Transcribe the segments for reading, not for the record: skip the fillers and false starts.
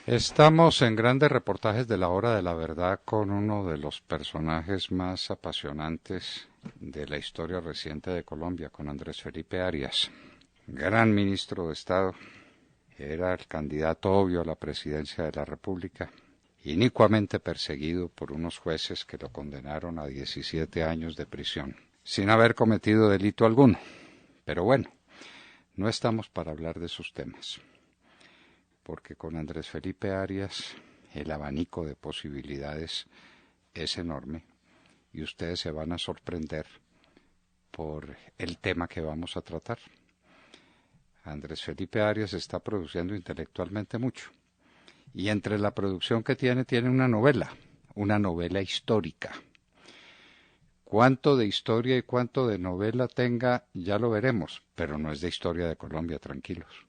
Estamos en grandes reportajes de la hora de la verdad con uno de los personajes más apasionantes de la historia reciente de Colombia, con Andrés Felipe Arias, gran ministro de Estado, era el candidato obvio a la presidencia de la República, inicuamente perseguido por unos jueces que lo condenaron a 17 años de prisión, sin haber cometido delito alguno. Pero bueno, no estamos para hablar de esos temas, porque con Andrés Felipe Arias el abanico de posibilidades es enorme y ustedes se van a sorprender por el tema que vamos a tratar. Andrés Felipe Arias está produciendo intelectualmente mucho y entre la producción que tiene una novela histórica. Cuánto de historia y cuánto de novela tenga ya lo veremos, pero no es de historia de Colombia, tranquilos.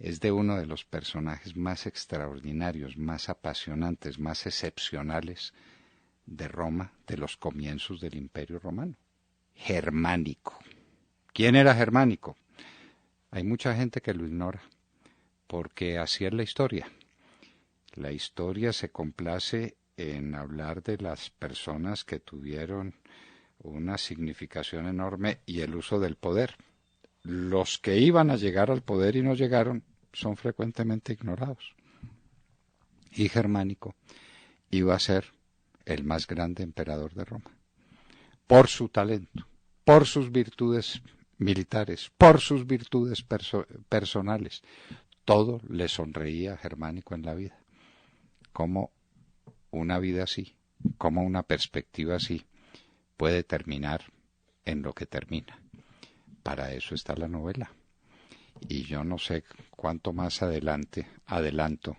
Es de uno de los personajes más extraordinarios, más apasionantes, más excepcionales de Roma, de los comienzos del Imperio Romano. Germánico. ¿Quién era Germánico? Hay mucha gente que lo ignora, porque así es la historia. La historia se complace en hablar de las personas que tuvieron una significación enorme y el uso del poder. Los que iban a llegar al poder y no llegaron son frecuentemente ignorados. Y Germánico iba a ser el más grande emperador de Roma, por su talento, por sus virtudes militares, por sus virtudes personales. Todo le sonreía a Germánico en la vida. Cómo una vida así, cómo una perspectiva así puede terminar en lo que termina. Para eso está la novela. Y yo no sé cuánto más adelanto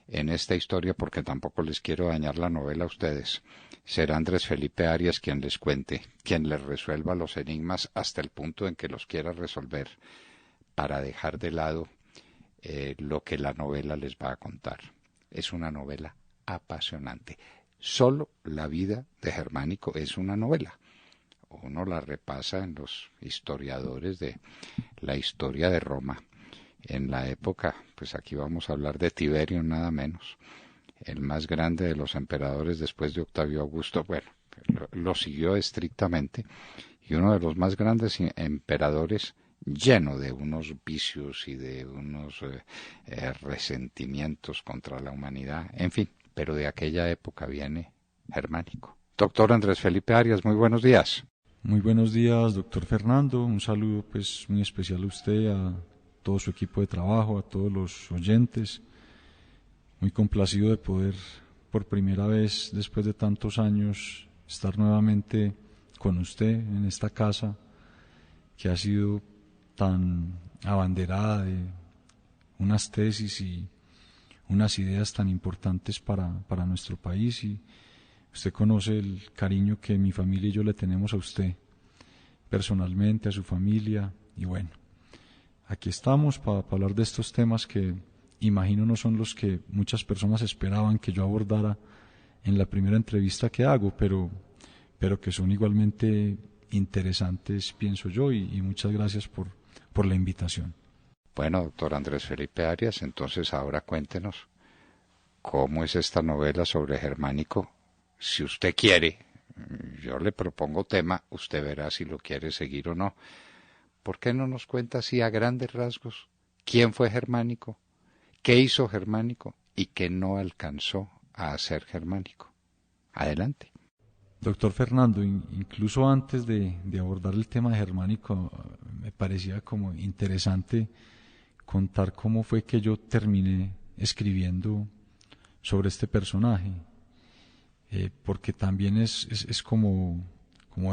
en esta historia, porque tampoco les quiero dañar la novela a ustedes. Será Andrés Felipe Arias quien les cuente, quien les resuelva los enigmas hasta el punto en que los quiera resolver, para dejar de lado lo que la novela les va a contar. Es una novela apasionante. Solo la vida de Germánico es una novela. Uno la repasa en los historiadores de la historia de Roma. En la época, pues aquí vamos a hablar de Tiberio nada menos, el más grande de los emperadores después de Octavio Augusto. Bueno, lo siguió estrictamente, y uno de los más grandes emperadores, lleno de unos vicios y de unos resentimientos contra la humanidad, en fin, pero de aquella época viene Germánico. Doctor Andrés Felipe Arias, muy buenos días. Muy buenos días, doctor Fernando. Un saludo pues muy especial a usted, a todo su equipo de trabajo, a todos los oyentes. Muy complacido de poder por primera vez después de tantos años estar nuevamente con usted en esta casa que ha sido tan abanderada de unas tesis y unas ideas tan importantes para nuestro país, y usted conoce el cariño que mi familia y yo le tenemos a usted, personalmente, a su familia, y bueno, aquí estamos para hablar de estos temas que imagino no son los que muchas personas esperaban que yo abordara en la primera entrevista que hago, pero que son igualmente interesantes, pienso yo, y muchas gracias por la invitación. Bueno, doctor Andrés Felipe Arias, entonces ahora cuéntenos cómo es esta novela sobre Germánico. Si usted quiere, yo le propongo tema, usted verá si lo quiere seguir o no. ¿Por qué no nos cuenta así a grandes rasgos quién fue Germánico, qué hizo Germánico y qué no alcanzó a hacer Germánico? Adelante. Doctor Fernando, incluso antes de abordar el tema de Germánico, me parecía como interesante contar cómo fue que yo terminé escribiendo sobre este personaje, porque también es como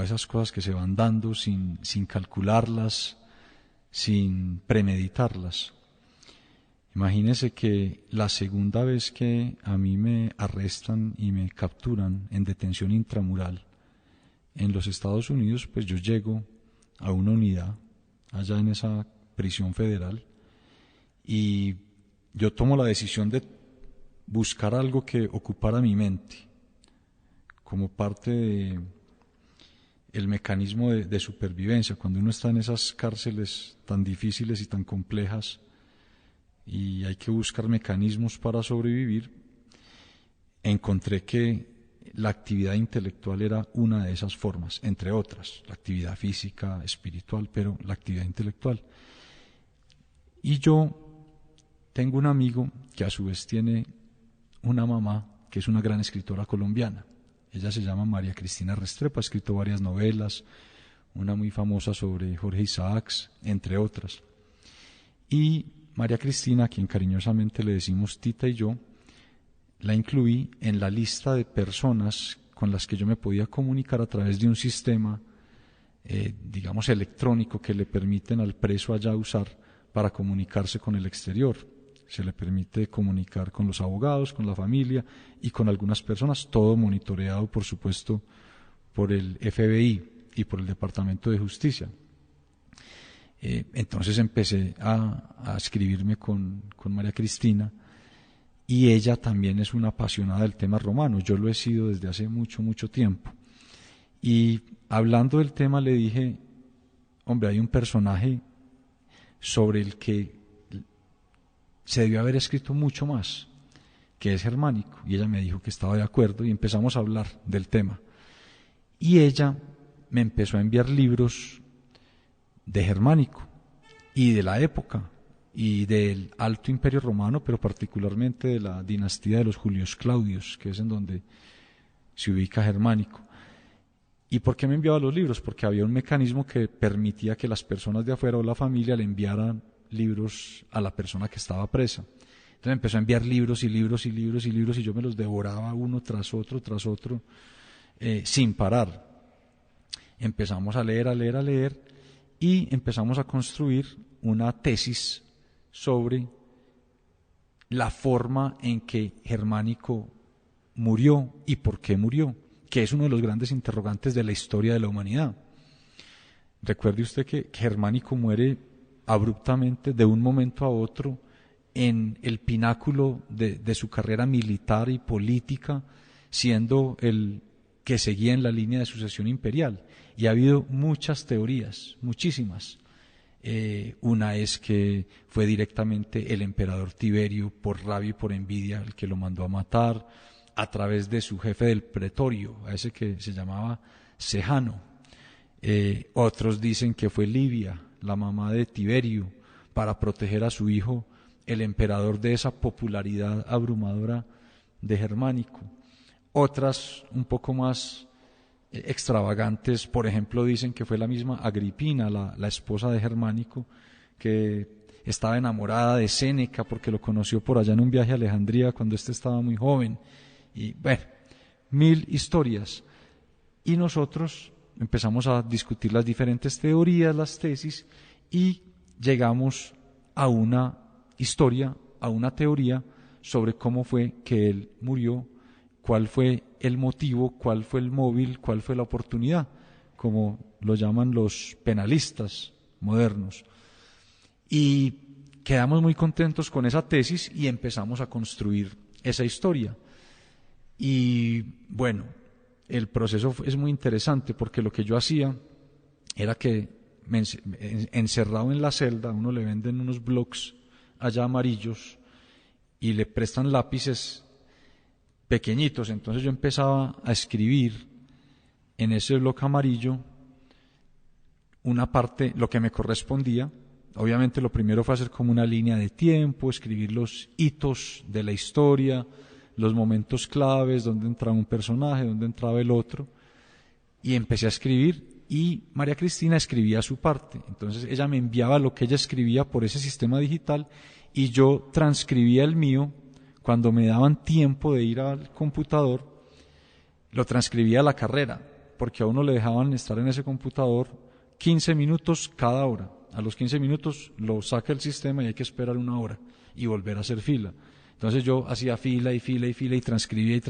esas cosas que se van dando sin calcularlas, sin premeditarlas. Imagínese que la segunda vez que a mí me arrestan y me capturan en detención intramural en los Estados Unidos, pues yo llego a una unidad allá en esa prisión federal y yo tomo la decisión de buscar algo que ocupara mi mente como parte de el mecanismo de supervivencia. Cuando uno está en esas cárceles tan difíciles y tan complejas, y hay que buscar mecanismos para sobrevivir, encontré que la actividad intelectual era una de esas formas, entre otras, la actividad física, espiritual, pero la actividad intelectual. Y yo tengo un amigo que a su vez tiene una mamá que es una gran escritora colombiana. Ella se llama María Cristina Restrepo, ha escrito varias novelas, una muy famosa sobre Jorge Isaacs, entre otras. Y María Cristina, a quien cariñosamente le decimos Tita y yo, la incluí en la lista de personas con las que yo me podía comunicar a través de un sistema, digamos, electrónico que le permiten al preso allá usar para comunicarse con el exterior. Se le permite comunicar con los abogados, con la familia y con algunas personas, todo monitoreado, por supuesto, por el FBI y por el Departamento de Justicia. Entonces empecé a escribirme con María Cristina, y ella también es una apasionada del tema romano. Yo lo he sido desde hace mucho, mucho tiempo. Y hablando del tema le dije, hombre, hay un personaje sobre el que se debió haber escrito mucho más, que es Germánico. Y ella me dijo que estaba de acuerdo y empezamos a hablar del tema. Y ella me empezó a enviar libros de Germánico y de la época y del Alto Imperio Romano, pero particularmente de la dinastía de los Julios Claudios, que es en donde se ubica Germánico. ¿Y por qué me enviaba los libros? Porque había un mecanismo que permitía que las personas de afuera o la familia le enviaran libros a la persona que estaba presa. Entonces empezó a enviar libros y libros y libros y libros, y yo me los devoraba uno tras otro, sin parar. Empezamos a leer, y empezamos a construir una tesis sobre la forma en que Germánico murió y por qué murió, que es uno de los grandes interrogantes de la historia de la humanidad. Recuerde usted que Germánico muere abruptamente de un momento a otro en el pináculo de su carrera militar y política, siendo el que seguía en la línea de sucesión imperial. Y ha habido muchas teorías, muchísimas. Una es que fue directamente el emperador Tiberio, por rabia y por envidia, el que lo mandó a matar, a través de su jefe del pretorio, a ese que se llamaba Sejano. Otros dicen que fue Livia, la mamá de Tiberio, para proteger a su hijo, el emperador, de esa popularidad abrumadora de Germánico. Otras, un poco más extravagantes, por ejemplo, dicen que fue la misma Agripina, la esposa de Germánico, que estaba enamorada de Séneca porque lo conoció por allá en un viaje a Alejandría cuando éste estaba muy joven. Y bueno, 1000 historias. Y nosotros empezamos a discutir las diferentes teorías, las tesis, y llegamos a una historia, a una teoría sobre cómo fue que él murió, cuál fue el motivo, cuál fue el móvil, cuál fue la oportunidad, como lo llaman los penalistas modernos. Y quedamos muy contentos con esa tesis y empezamos a construir esa historia. Y bueno, el proceso es muy interesante, porque lo que yo hacía era que encerrado en la celda, a uno le venden unos blocks allá amarillos y le prestan lápices pequeñitos. Entonces yo empezaba a escribir en ese bloque amarillo una parte, lo que me correspondía. Obviamente lo primero fue hacer como una línea de tiempo, escribir los hitos de la historia, los momentos claves, dónde entraba un personaje, dónde entraba el otro, y empecé a escribir, y María Cristina escribía su parte. Entonces ella me enviaba lo que ella escribía por ese sistema digital, y yo transcribía el mío. Cuando me daban tiempo de ir al computador, lo transcribía a la carrera, porque a uno le dejaban estar en ese computador 15 minutos cada hora. A los 15 minutos lo saca el sistema y hay que esperar 1 hora y volver a hacer fila. Entonces yo hacía fila y fila y fila y transcribía,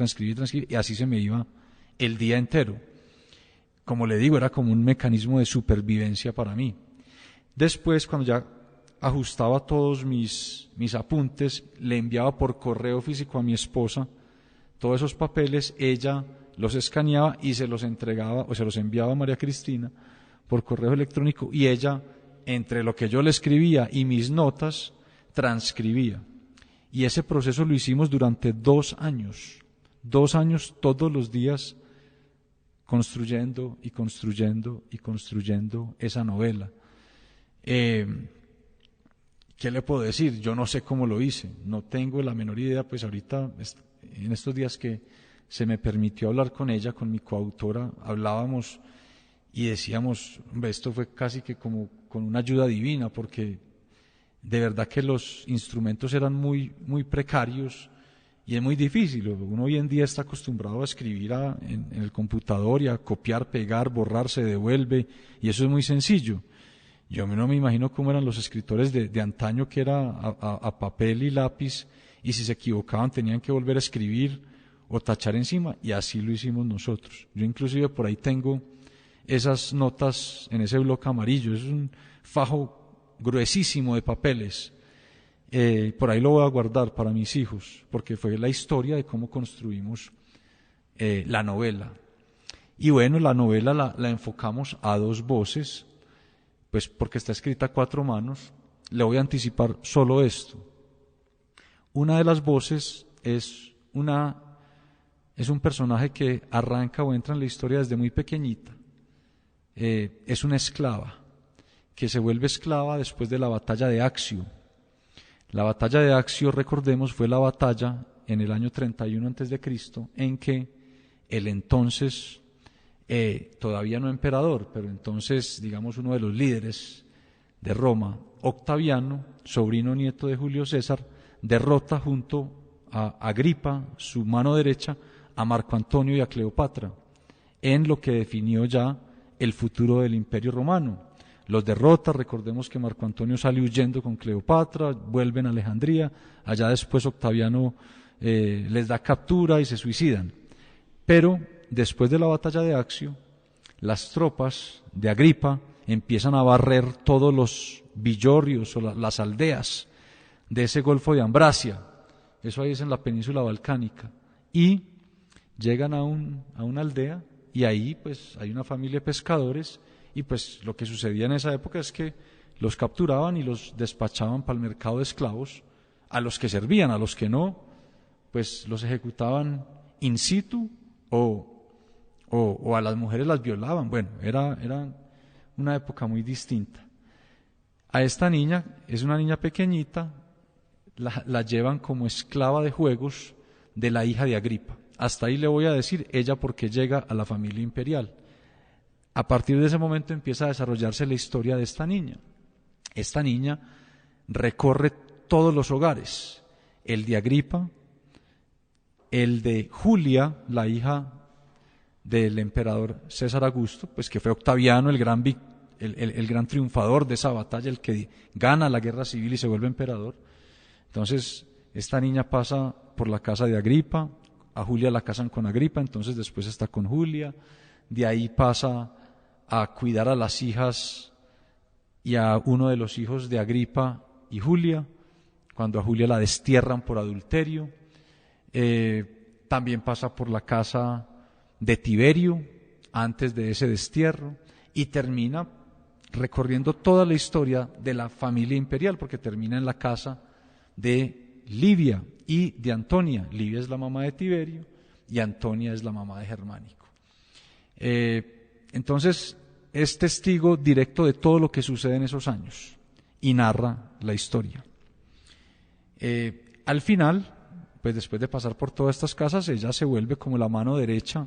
y así se me iba el día entero. Como le digo, era como un mecanismo de supervivencia para mí. Después, cuando ya ajustaba todos mis apuntes, le enviaba por correo físico a mi esposa todos esos papeles, ella los escaneaba y se los entregaba o se los enviaba a María Cristina por correo electrónico, y ella, entre lo que yo le escribía y mis notas, transcribía. Y ese proceso lo hicimos durante 2 años. 2 años todos los días construyendo y construyendo y construyendo esa novela. ¿Qué le puedo decir? Yo no sé cómo lo hice, no tengo la menor idea, pues ahorita, en estos días que se me permitió hablar con ella, con mi coautora, hablábamos y decíamos, hombre, esto fue casi que como con una ayuda divina, porque de verdad que los instrumentos eran muy, muy precarios y es muy difícil. Uno hoy en día está acostumbrado a escribir en el computador y a copiar, pegar, borrar, se devuelve, y eso es muy sencillo. Yo no me imagino cómo eran los escritores de antaño, que era a papel y lápiz, y si se equivocaban tenían que volver a escribir o tachar encima, y así lo hicimos nosotros. Yo inclusive por ahí tengo esas notas en ese bloque amarillo, es un fajo gruesísimo de papeles. Por ahí lo voy a guardar para mis hijos, porque fue la historia de cómo construimos la novela. Y bueno, la novela la enfocamos a 2 voces, pues porque está escrita a 4 manos. Le voy a anticipar solo esto. Una de las voces es un personaje que arranca o entra en la historia desde muy pequeñita. Es una esclava, que se vuelve esclava después de la batalla de Accio. La batalla de Accio, recordemos, fue la batalla en el año 31 a.C., en que el entonces todavía no emperador, pero entonces, digamos, uno de los líderes de Roma, Octaviano, sobrino nieto de Julio César, derrota junto a Agripa, su mano derecha, a Marco Antonio y a Cleopatra, en lo que definió ya el futuro del Imperio Romano. Los derrota, recordemos que Marco Antonio sale huyendo con Cleopatra, vuelven a Alejandría, allá después Octaviano les da captura y se suicidan. Pero después de la batalla de Accio, las tropas de Agripa empiezan a barrer todos los villorrios o las aldeas de ese golfo de Ambracia, eso ahí es en la península balcánica, y llegan a una aldea, y ahí pues hay una familia de pescadores, y pues lo que sucedía en esa época es que los capturaban y los despachaban para el mercado de esclavos, a los que servían, a los que no, pues los ejecutaban in situ o a las mujeres las violaban. Bueno, era una época muy distinta. A esta niña, es una niña pequeñita, la llevan como esclava de juegos de la hija de Agripa. Hasta ahí le voy a decir ella porque llega a la familia imperial. A partir de ese momento empieza a desarrollarse la historia de esta niña. Esta niña recorre todos los hogares, el de Agripa, el de Julia, la hija del emperador César Augusto, pues que fue Octaviano el gran triunfador de esa batalla, el que gana la guerra civil y se vuelve emperador. Entonces esta niña pasa por la casa de Agripa, a Julia la casan con Agripa, entonces después está con Julia, de ahí pasa a cuidar a las hijas y a uno de los hijos de Agripa y Julia, cuando a Julia la destierran por adulterio. También pasa por la casa de Tiberio antes de ese destierro y termina recorriendo toda la historia de la familia imperial, porque termina en la casa de Livia y de Antonia. Livia es la mamá de Tiberio y Antonia es la mamá de Germánico. Entonces es testigo directo de todo lo que sucede en esos años y narra la historia. Al final, pues después de pasar por todas estas casas, ella se vuelve como la mano derecha,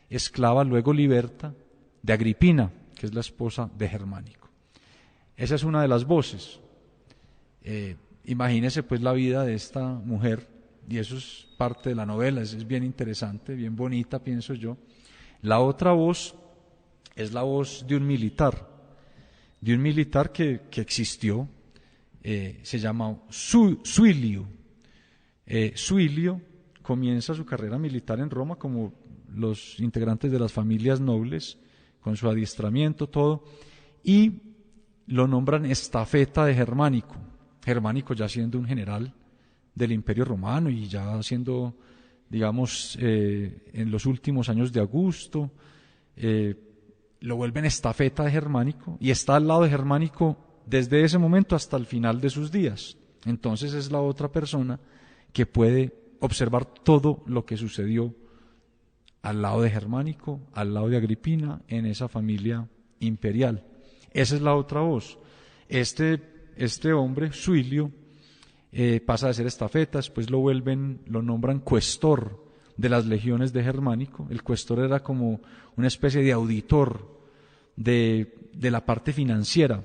esclava, luego liberta, de Agripina, que es la esposa de Germánico. Esa es una de las voces. Imagínese pues la vida de esta mujer, y eso es parte de la novela, es bien interesante, bien bonita, pienso yo. La otra voz es la voz de un militar que existió, se llama Suilio. Suilio comienza su carrera militar en Roma como los integrantes de las familias nobles, con su adiestramiento, todo, y lo nombran estafeta de Germánico. Germánico ya siendo un general del Imperio Romano y ya siendo, digamos, en los últimos años de Augusto, lo vuelven estafeta de Germánico y está al lado de Germánico desde ese momento hasta el final de sus días. Entonces es la otra persona que puede observar todo lo que sucedió al lado de Germánico, al lado de Agripina, en esa familia imperial. Esa es la otra voz. Este hombre, Suilio, pasa de ser estafeta, después lo nombran cuestor de las legiones de Germánico. El cuestor era como una especie de auditor de la parte financiera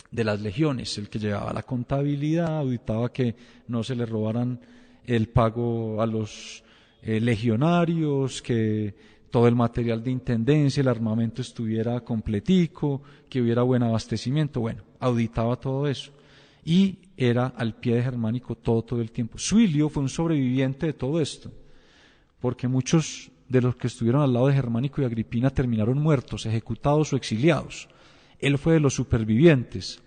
de las legiones, el que llevaba la contabilidad, auditaba que no se le robaran el pago a los legionarios, que todo el material de intendencia, el armamento estuviera completico, que hubiera buen abastecimiento. Bueno, auditaba todo eso y era al pie de Germánico todo el tiempo. Suilio fue un sobreviviente de todo esto, porque muchos de los que estuvieron al lado de Germánico y Agripina terminaron muertos, ejecutados o exiliados. Él fue de los supervivientes,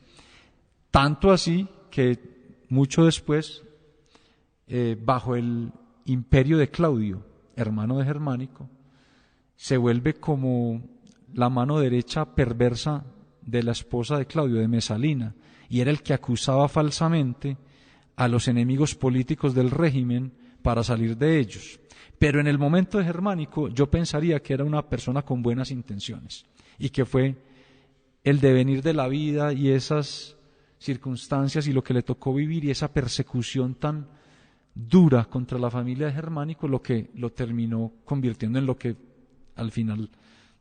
tanto así que mucho después, bajo el imperio de Claudio, hermano de Germánico, se vuelve como la mano derecha perversa de la esposa de Claudio, de Mesalina, y era el que acusaba falsamente a los enemigos políticos del régimen para salir de ellos. Pero en el momento de Germánico yo pensaría que era una persona con buenas intenciones y que fue el devenir de la vida y esas circunstancias y lo que le tocó vivir y esa persecución tan dura contra la familia de Germánico lo que lo terminó convirtiendo en lo que al final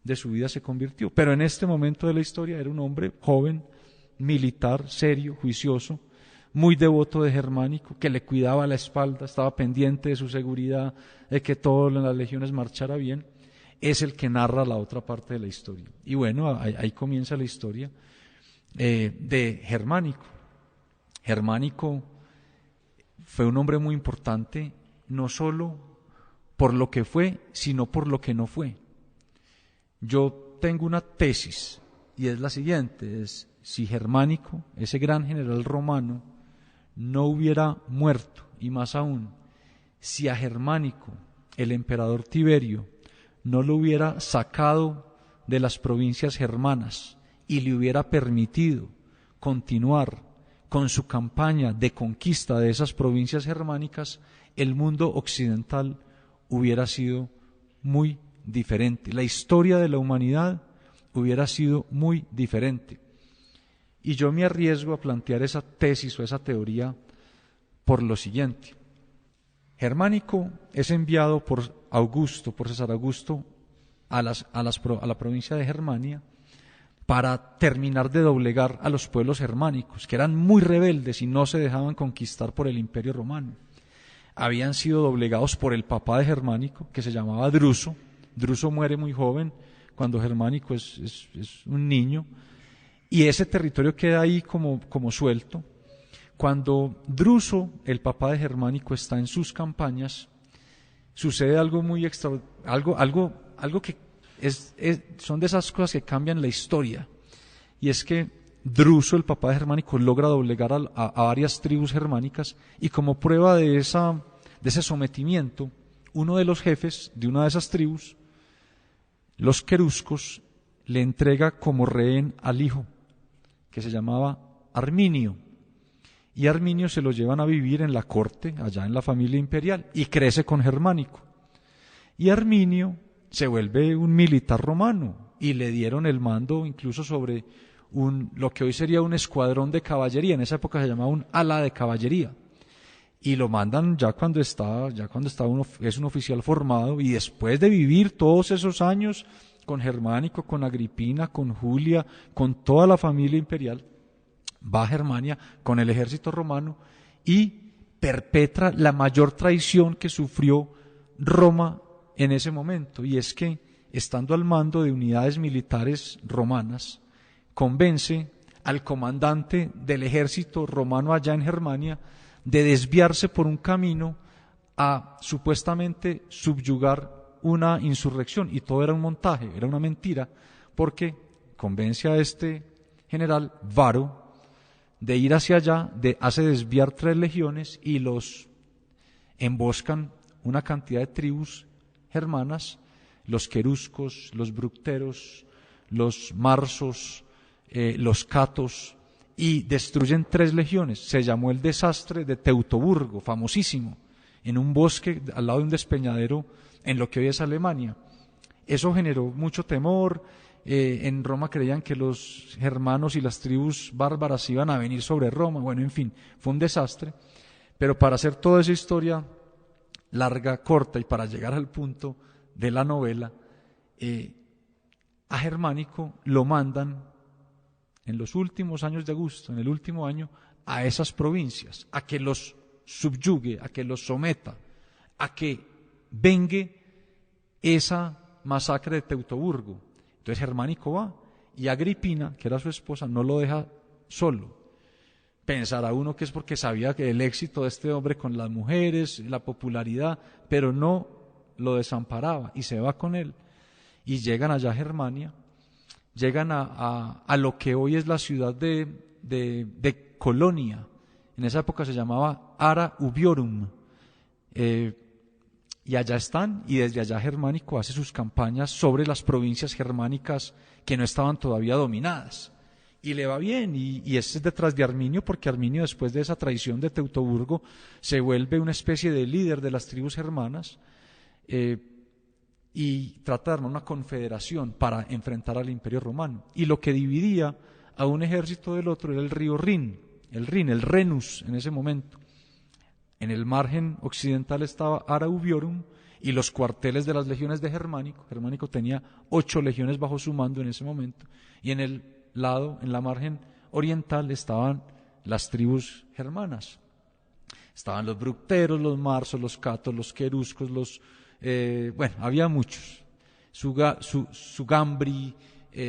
de su vida se convirtió. Pero en este momento de la historia era un hombre joven, militar, serio, juicioso, muy devoto de Germánico, que le cuidaba la espalda, estaba pendiente de su seguridad, de que todo en las legiones marchara bien. Es el que narra la otra parte de la historia. Y bueno, ahí comienza la historia de Germánico. Germánico fue un hombre muy importante, no solo por lo que fue, sino por lo que no fue. Yo tengo una tesis, y es la siguiente, es si Germánico, ese gran general romano, no hubiera muerto, y más aún, si a Germánico, el emperador Tiberio, no lo hubiera sacado de las provincias germanas y le hubiera permitido continuar con su campaña de conquista de esas provincias germánicas, el mundo occidental hubiera sido muy diferente. La historia de la humanidad hubiera sido muy diferente. Y yo me arriesgo a plantear esa tesis o esa teoría por lo siguiente. Germánico es enviado por César Augusto, a la provincia de Germania para terminar de doblegar a los pueblos germánicos, que eran muy rebeldes y no se dejaban conquistar por el Imperio Romano. Habían sido doblegados por el papá de Germánico, que se llamaba Druso. Druso muere muy joven, cuando Germánico es un niño, y ese territorio queda ahí como suelto. Cuando Druso, el papá de Germánico, está en sus campañas, sucede algo muy extraordinario, algo que son de esas cosas que cambian la historia, y es que Druso, el papá de Germánico, logra doblegar a varias tribus germánicas, y como prueba de ese sometimiento, uno de los jefes de una de esas tribus, los queruscos, le entrega como rehén al hijo, que se llamaba Arminio, y Arminio se lo llevan a vivir en la corte, allá en la familia imperial, y crece con Germánico. Y Arminio se vuelve un militar romano, y le dieron el mando incluso sobre lo que hoy sería un escuadrón de caballería, en esa época se llamaba un ala de caballería, y lo mandan ya cuando es un oficial formado, y después de vivir todos esos años con Germánico, con Agripina, con Julia, con toda la familia imperial, va a Germania con el ejército romano y perpetra la mayor traición que sufrió Roma en ese momento, y es que, estando al mando de unidades militares romanas, convence al comandante del ejército romano allá en Germania de desviarse por un camino a supuestamente subyugar una insurrección, y todo era un montaje, era una mentira, porque convence a este general Varo de ir hacia allá, hace desviar 3 legiones y los emboscan una cantidad de tribus germanas, los queruscos, los bructeros, los marsos, los catos, y destruyen 3 legiones. Se llamó el desastre de Teutoburgo, famosísimo, en un bosque al lado de un despeñadero en lo que hoy es Alemania. Eso generó mucho temor. En Roma creían que los germanos y las tribus bárbaras iban a venir sobre Roma. Bueno, en fin, fue un desastre. Pero para hacer toda esa historia larga, corta, y para llegar al punto de la novela, a Germánico lo mandan en los últimos años de Augusto, en el último año, a esas provincias, a que los subyugue, a que los someta, a que vengue esa masacre de Teutoburgo. Entonces Germánico va, y Agripina, que era su esposa, no lo deja solo. Pensará uno que es porque sabía que el éxito de este hombre con las mujeres, la popularidad, pero no lo desamparaba y se va con él. Y llegan allá a Germania, llegan a lo que hoy es la ciudad de Colonia. En esa época se llamaba Ara Ubiorum. Y allá están, y desde allá Germánico hace sus campañas sobre las provincias germánicas que no estaban todavía dominadas. Y le va bien, y es detrás de Arminio, porque Arminio, después de esa traición de Teutoburgo, se vuelve una especie de líder de las tribus germanas, y trata de armar una confederación para enfrentar al Imperio Romano. Y lo que dividía a un ejército del otro era el río Rin, el Renus en ese momento. En el margen occidental estaba Ara Ubiorum y los cuarteles de las legiones de Germánico. Germánico tenía 8 legiones bajo su mando en ese momento. Y en el lado, en la margen oriental, estaban las tribus germanas. Estaban los bructeros, los marsos, los catos, los queruscos, bueno, había muchos. Sugambri,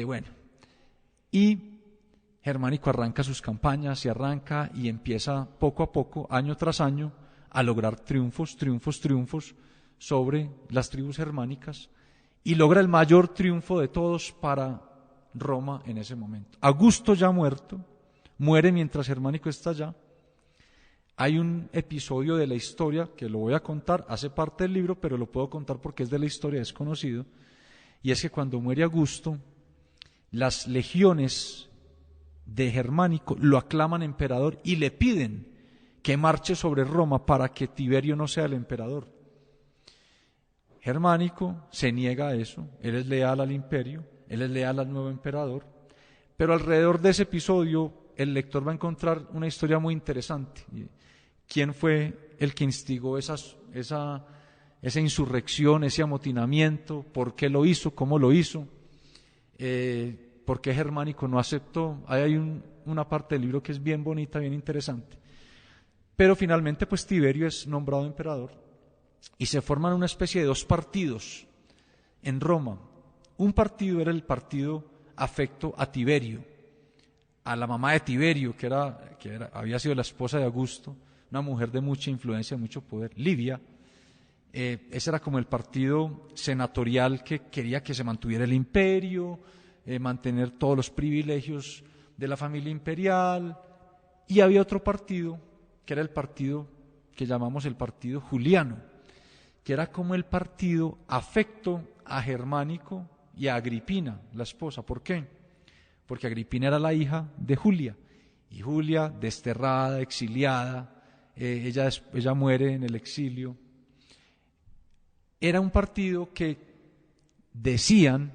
bueno. Y Germánico arranca sus campañas, y empieza poco a poco, año tras año, a lograr triunfos sobre las tribus germánicas, y logra el mayor triunfo de todos para Roma en ese momento. Augusto, ya muerto, muere mientras Germánico está allá. Hay un episodio de la historia que lo voy a contar, hace parte del libro, pero lo puedo contar porque es de la historia, es conocido, y es que cuando muere Augusto, las legiones de Germánico lo aclaman emperador y le piden que marche sobre Roma para que Tiberio no sea el emperador. Germánico se niega a eso, él es leal al imperio, él es leal al nuevo emperador, pero alrededor de ese episodio el lector va a encontrar una historia muy interesante. ¿Quién fue el que instigó esa insurrección, ese amotinamiento? ¿Por qué lo hizo? ¿Cómo lo hizo? ¿Por qué Germánico no aceptó? Hay una parte del libro que es bien bonita, bien interesante. Pero finalmente, pues Tiberio es nombrado emperador y se forman una especie de 2 partidos en Roma. Un partido era el partido afecto a Tiberio, a la mamá de Tiberio, que había sido la esposa de Augusto, una mujer de mucha influencia, mucho poder, Livia. Ese era como el partido senatorial que quería que se mantuviera el imperio, mantener todos los privilegios de la familia imperial. Y había otro partido, que era el partido que llamamos el partido Juliano, que era como el partido afecto a Germánico y a Agripina, la esposa. ¿Por qué? Porque Agripina era la hija de Julia, y Julia, desterrada, exiliada, ella muere en el exilio. Era un partido que decían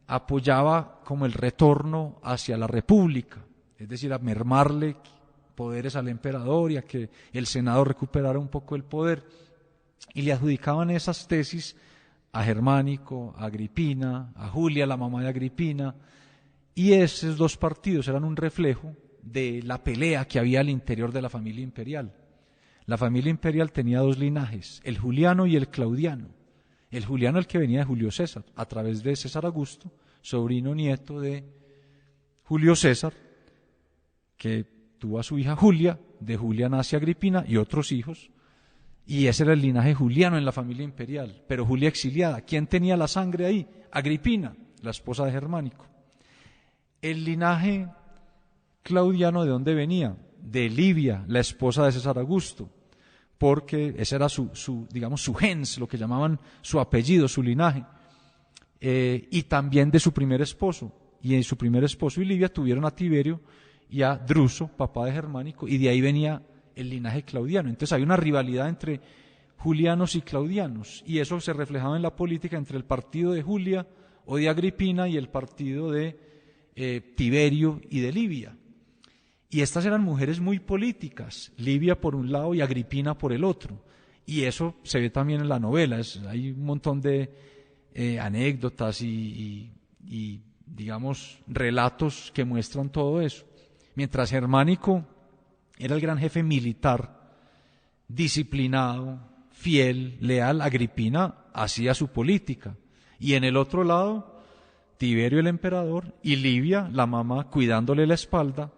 apoyaba como el retorno hacia la república, es decir, a mermarle poderes al emperador y a que el Senado recuperara un poco el poder, y le adjudicaban esas tesis a Germánico, a Agripina, a Julia, la mamá de Agripina, y esos 2 partidos eran un reflejo de la pelea que había al interior de la familia imperial. La familia imperial tenía 2 linajes, el Juliano y el Claudiano. El Juliano, el que venía de Julio César, a través de César Augusto, sobrino nieto de Julio César, que tuvo a su hija Julia, de Julia nace Agripina y otros hijos, y ese era el linaje juliano en la familia imperial. Pero Julia exiliada, ¿quién tenía la sangre ahí? Agripina, la esposa de Germánico. El linaje claudiano, ¿de dónde venía? De Livia, la esposa de César Augusto, porque ese era su gens, lo que llamaban su apellido, su linaje, y también de su primer esposo. Y su primer esposo y Livia tuvieron a Tiberio, y a Druso, papá de Germánico, y de ahí venía el linaje claudiano. Entonces hay una rivalidad entre julianos y claudianos, y eso se reflejaba en la política entre el partido de Julia o de Agripina y el partido de Tiberio y de Livia. Y estas eran mujeres muy políticas, Livia por un lado y Agripina por el otro. Y eso se ve también en la novela. Hay un montón de anécdotas y, digamos, relatos que muestran todo eso. Mientras Germánico era el gran jefe militar, disciplinado, fiel, leal, Agripina hacía su política. Y en el otro lado, Tiberio el emperador y Livia, la mamá, cuidándole la espalda,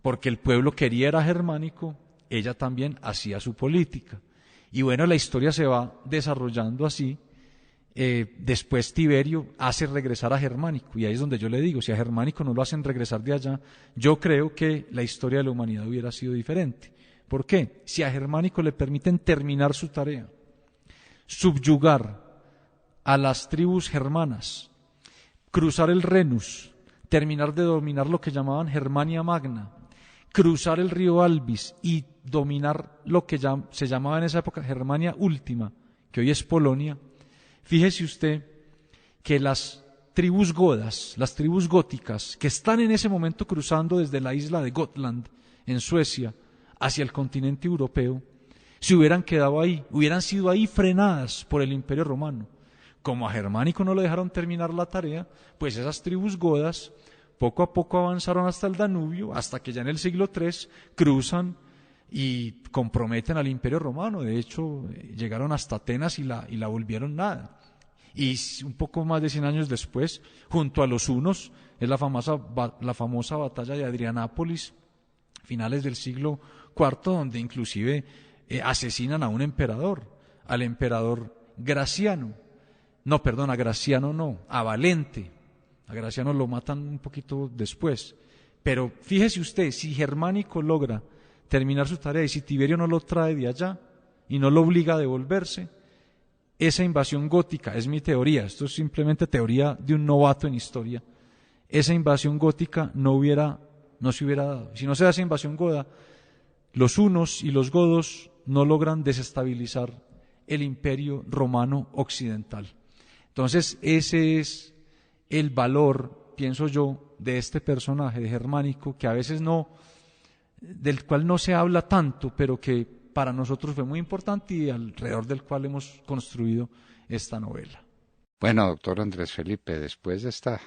porque el pueblo quería era Germánico, ella también hacía su política. Y bueno, la historia se va desarrollando así. Después Tiberio hace regresar a Germánico, y ahí es donde yo le digo, si a Germánico no lo hacen regresar de allá, yo creo que la historia de la humanidad hubiera sido diferente. ¿Por qué? Si a Germánico le permiten terminar su tarea, subyugar a las tribus germanas, cruzar el Renus, terminar de dominar lo que llamaban Germania Magna, cruzar el río Albis y dominar lo que se llamaba en esa época Germania Última, que hoy es Polonia. Fíjese usted que las tribus godas, las tribus góticas, que están en ese momento cruzando desde la isla de Gotland, en Suecia, hacia el continente europeo, si hubieran quedado ahí, hubieran sido ahí frenadas por el Imperio Romano. Como a Germánico no le dejaron terminar la tarea, pues esas tribus godas poco a poco avanzaron hasta el Danubio, hasta que ya en el siglo III cruzan y comprometen al Imperio Romano. De hecho, llegaron hasta Atenas y la volvieron nada. Y un poco más de 100 años después, junto a los hunos, es la famosa batalla de Adrianápolis, finales del siglo IV, donde inclusive asesinan a un emperador, al emperador Graciano. No, perdón, a Graciano no, a Valente. A Graciano lo matan un poquito después. Pero fíjese usted, si Germánico logra terminar su tarea y si Tiberio no lo trae de allá y no lo obliga a devolverse, esa invasión gótica, es mi teoría, esto es simplemente teoría de un novato en historia, esa invasión gótica no se hubiera dado. Si no se da esa invasión goda, los hunos y los godos no logran desestabilizar el imperio romano occidental. Entonces ese es el valor, pienso yo, de este personaje de Germánico, que a veces del cual no se habla tanto, pero que para nosotros fue muy importante y alrededor del cual hemos construido esta novela. Bueno, doctor Andrés Felipe, después de esta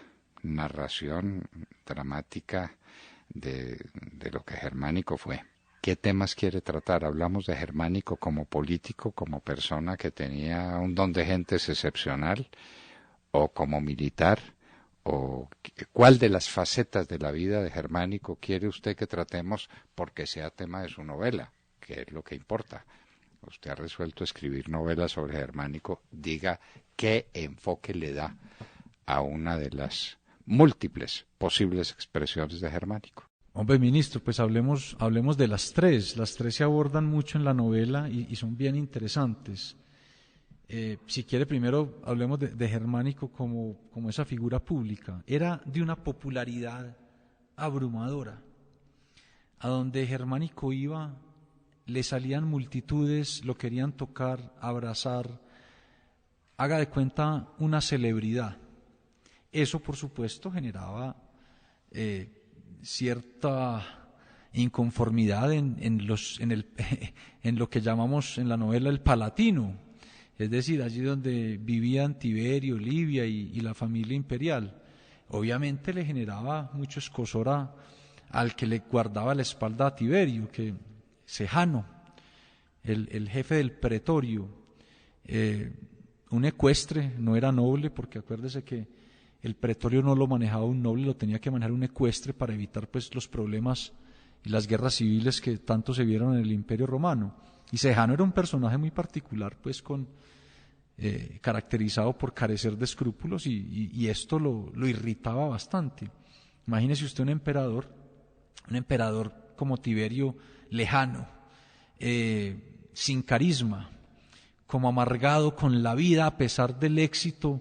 narración dramática de lo que Germánico fue, ¿qué temas quiere tratar? Hablamos de Germánico como político, como persona que tenía un don de gentes excepcional, o como militar, o cuál de las facetas de la vida de Germánico quiere usted que tratemos porque sea tema de su novela, que es lo que importa. Usted ha resuelto escribir novelas sobre Germánico, diga qué enfoque le da a una de las múltiples posibles expresiones de Germánico. Hombre, ministro, pues hablemos de las tres. Las tres se abordan mucho en la novela y son bien interesantes. Si quiere, primero hablemos de Germánico como esa figura pública. Era de una popularidad abrumadora. A donde Germánico iba, le salían multitudes, lo querían tocar, abrazar. Haga de cuenta una celebridad. Eso, por supuesto, generaba cierta inconformidad en lo que llamamos en la novela el Palatino. Es decir, allí donde vivían Tiberio, Livia y la familia imperial. Obviamente le generaba mucho escozor al que le guardaba la espalda a Tiberio, que Sejano, el jefe del pretorio, un ecuestre, no era noble, porque acuérdese que el pretorio no lo manejaba un noble, lo tenía que manejar un ecuestre para evitar pues los problemas y las guerras civiles que tanto se vieron en el Imperio Romano. Y Sejano era un personaje muy particular, pues caracterizado por carecer de escrúpulos y esto lo irritaba bastante. Imagínese usted un emperador como Tiberio lejano, sin carisma, como amargado con la vida a pesar del éxito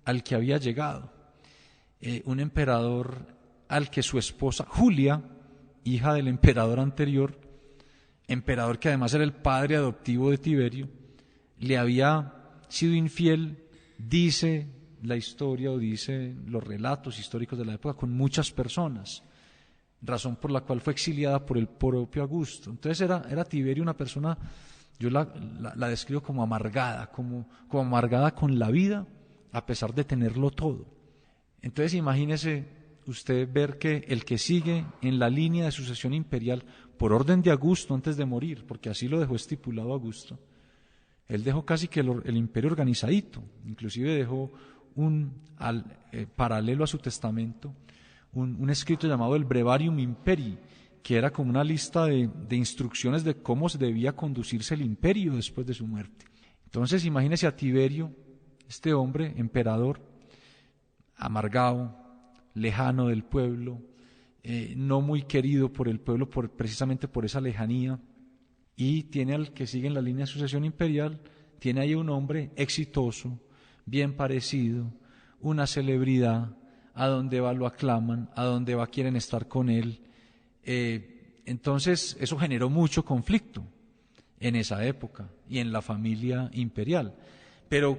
al que había llegado. Un emperador al que su esposa Julia, hija del emperador anterior, emperador que además era el padre adoptivo de Tiberio, le había sido infiel, dice la historia o dice los relatos históricos de la época, con muchas personas, razón por la cual fue exiliada por el propio Augusto. Entonces era Tiberio una persona, yo la describo como amargada, como amargada con la vida, a pesar de tenerlo todo. Entonces imagínese usted ver que el que sigue en la línea de sucesión imperial, por orden de Augusto antes de morir, porque así lo dejó estipulado Augusto, él dejó casi que el imperio organizadito, inclusive dejó paralelo a su testamento, un escrito llamado el Brevarium Imperii, que era como una lista de instrucciones de cómo se debía conducirse el imperio después de su muerte. Entonces imagínese a Tiberio, este hombre, emperador, amargado, lejano del pueblo, no muy querido por el pueblo precisamente por esa lejanía, y tiene al que sigue en la línea de sucesión imperial, tiene ahí un hombre exitoso, bien parecido, una celebridad, a donde va lo aclaman, a donde va quieren estar con él. Entonces eso generó mucho conflicto en esa época y en la familia imperial. Pero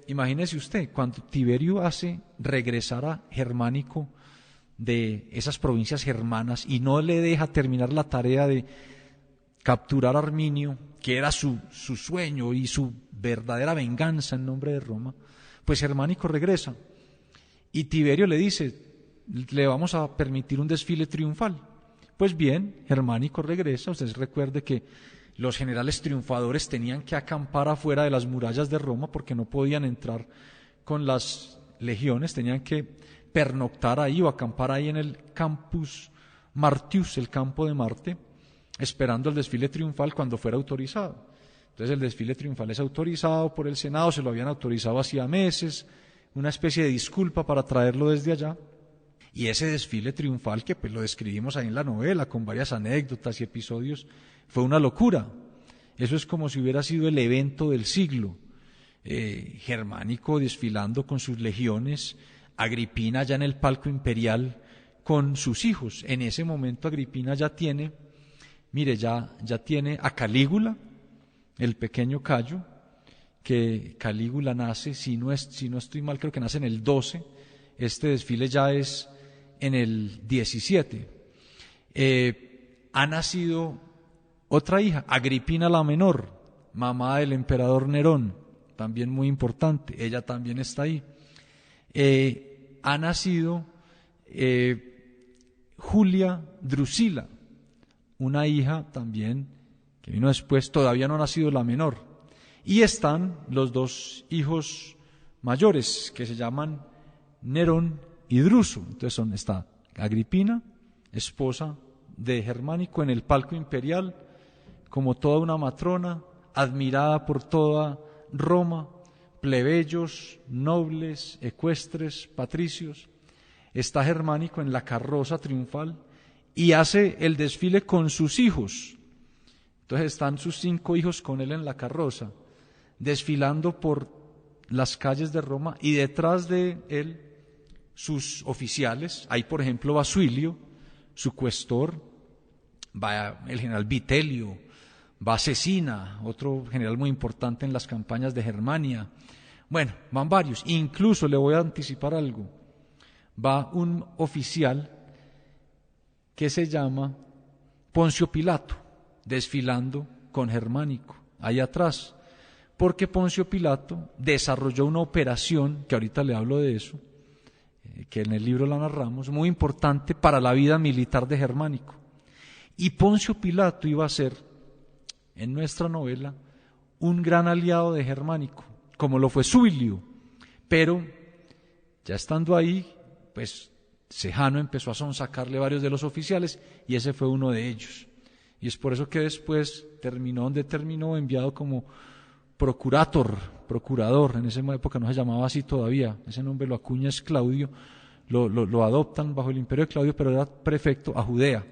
imagínese usted, cuando Tiberio hace regresar a Germánico de esas provincias germanas y no le deja terminar la tarea de capturar a Arminio, que era su sueño y su verdadera venganza en nombre de Roma, pues Germánico regresa. Y Tiberio le dice, le vamos a permitir un desfile triunfal. Pues bien, Germánico regresa. Ustedes recuerde que los generales triunfadores tenían que acampar afuera de las murallas de Roma porque no podían entrar con las legiones, tenían que pernoctar ahí o acampar ahí en el Campus Martius, el campo de Marte, esperando el desfile triunfal cuando fuera autorizado. Entonces el desfile triunfal es autorizado por el Senado, se lo habían autorizado hacía meses, una especie de disculpa para traerlo desde allá. Y ese desfile triunfal, que pues lo describimos ahí en la novela, con varias anécdotas y episodios, fue una locura. Eso es como si hubiera sido el evento del siglo. Germánico desfilando con sus legiones, Agripina ya en el palco imperial con sus hijos. En ese momento Agripina ya tiene, ya tiene a Calígula, el pequeño Cayo, que Calígula nace, si no estoy mal, creo que nace en el 12, este desfile ya es en el 17. Ha nacido otra hija, Agripina la menor, mamá del emperador Nerón, también muy importante, ella también está ahí. Ha nacido Julia Drusila, una hija también que vino después, todavía no ha nacido la menor. Y están los dos hijos mayores que se llaman Nerón y Druso. Entonces está Agripina, esposa de Germánico, en el palco imperial, como toda una matrona, admirada por toda Roma, plebeyos, nobles, ecuestres, patricios. Está Germánico en la carroza triunfal y hace el desfile con sus hijos. Entonces están sus 5 hijos con él en la carroza, desfilando por las calles de Roma, y detrás de él sus oficiales. Ahí, por ejemplo, va Suilio, su cuestor, va el general Vitelio, va Cecina, otro general muy importante en las campañas de Germania. Bueno, van varios. Incluso le voy a anticipar algo. Va un oficial que se llama Poncio Pilato, desfilando con Germánico, ahí atrás, porque Poncio Pilato desarrolló una operación, que ahorita le hablo de eso, que en el libro la narramos, muy importante para la vida militar de Germánico. Y Poncio Pilato iba a ser, en nuestra novela, un gran aliado de Germánico, como lo fue Suilio, pero ya estando ahí, pues Sejano empezó a sonsacarle varios de los oficiales, y ese fue uno de ellos. Y es por eso que después terminó donde terminó, enviado como procurador, en esa época no se llamaba así todavía, ese nombre lo acuña es Claudio, lo adoptan bajo el imperio de Claudio, pero era prefecto a Judea.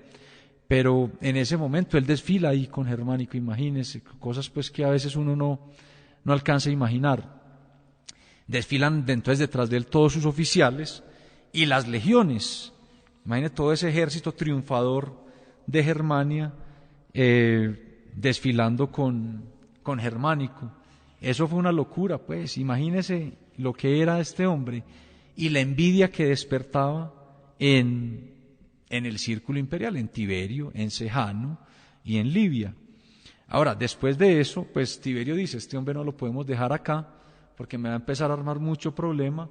Pero en ese momento él desfila ahí con Germánico, imagínense, cosas pues que a veces uno no alcanza a imaginar. Desfilan entonces detrás de él todos sus oficiales y las legiones, Imagínense todo ese ejército triunfador de Germania desfilando con Germánico. Eso fue una locura, pues. Imagínense lo que era este hombre y la envidia que despertaba en el círculo imperial, en Tiberio, en Sejano y en Libia. Ahora, después de eso, pues Tiberio dice, este hombre no lo podemos dejar acá porque me va a empezar a armar mucho problema,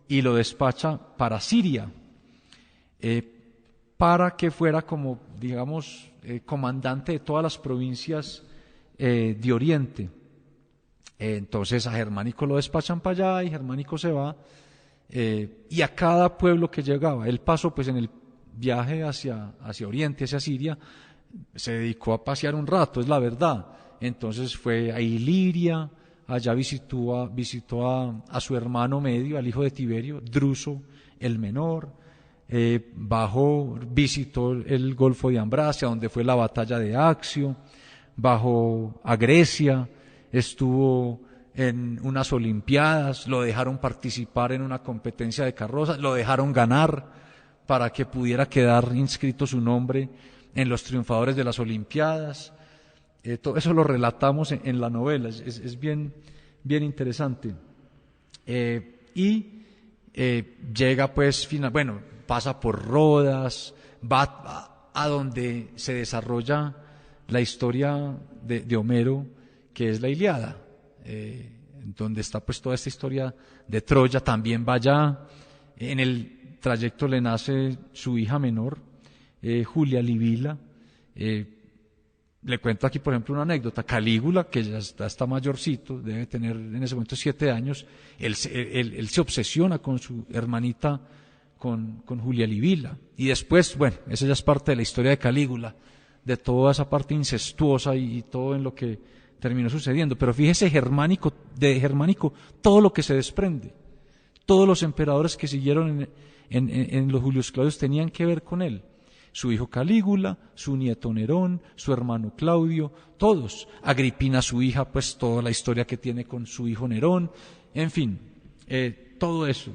y lo despacha para Siria, para que fuera como, digamos, comandante de todas las provincias de Oriente. Entonces a Germánico lo despachan para allá y Germánico se va, y a cada pueblo que llegaba, él pasó pues en el viaje hacia Oriente, hacia Siria, se dedicó a pasear un rato, es la verdad. Entonces fue a Iliria, allá visitó a su hermano medio, al hijo de Tiberio, Druso el menor, bajó, visitó el Golfo de Ambracia, donde fue la batalla de Accio, bajó a Grecia, estuvo en unas olimpiadas, lo dejaron participar en una competencia de carrozas, lo dejaron ganar para que pudiera quedar inscrito su nombre en los triunfadores de las olimpiadas. Todo eso lo relatamos en la novela, es bien interesante. Llega pues, pasa por Rodas, va a donde se desarrolla la historia de Homero, que es la Ilíada, donde está pues toda esta historia de Troya. También va allá, en el trayecto le nace su hija menor, Julia Livila. Le cuento aquí, por ejemplo, una anécdota. Calígula, que ya está mayorcito, debe tener en ese momento 7 años, él se obsesiona con su hermanita, con Julia Livila. Y después, esa ya es parte de la historia de Calígula, de toda esa parte incestuosa y todo en lo que terminó sucediendo. Pero fíjese, de Germánico, todo lo que se desprende. Todos los emperadores que siguieron en los Julios Claudios tenían que ver con él. Su hijo Calígula, su nieto Nerón, su hermano Claudio, todos. Agripina, su hija, pues toda la historia que tiene con su hijo Nerón, en fin, todo eso.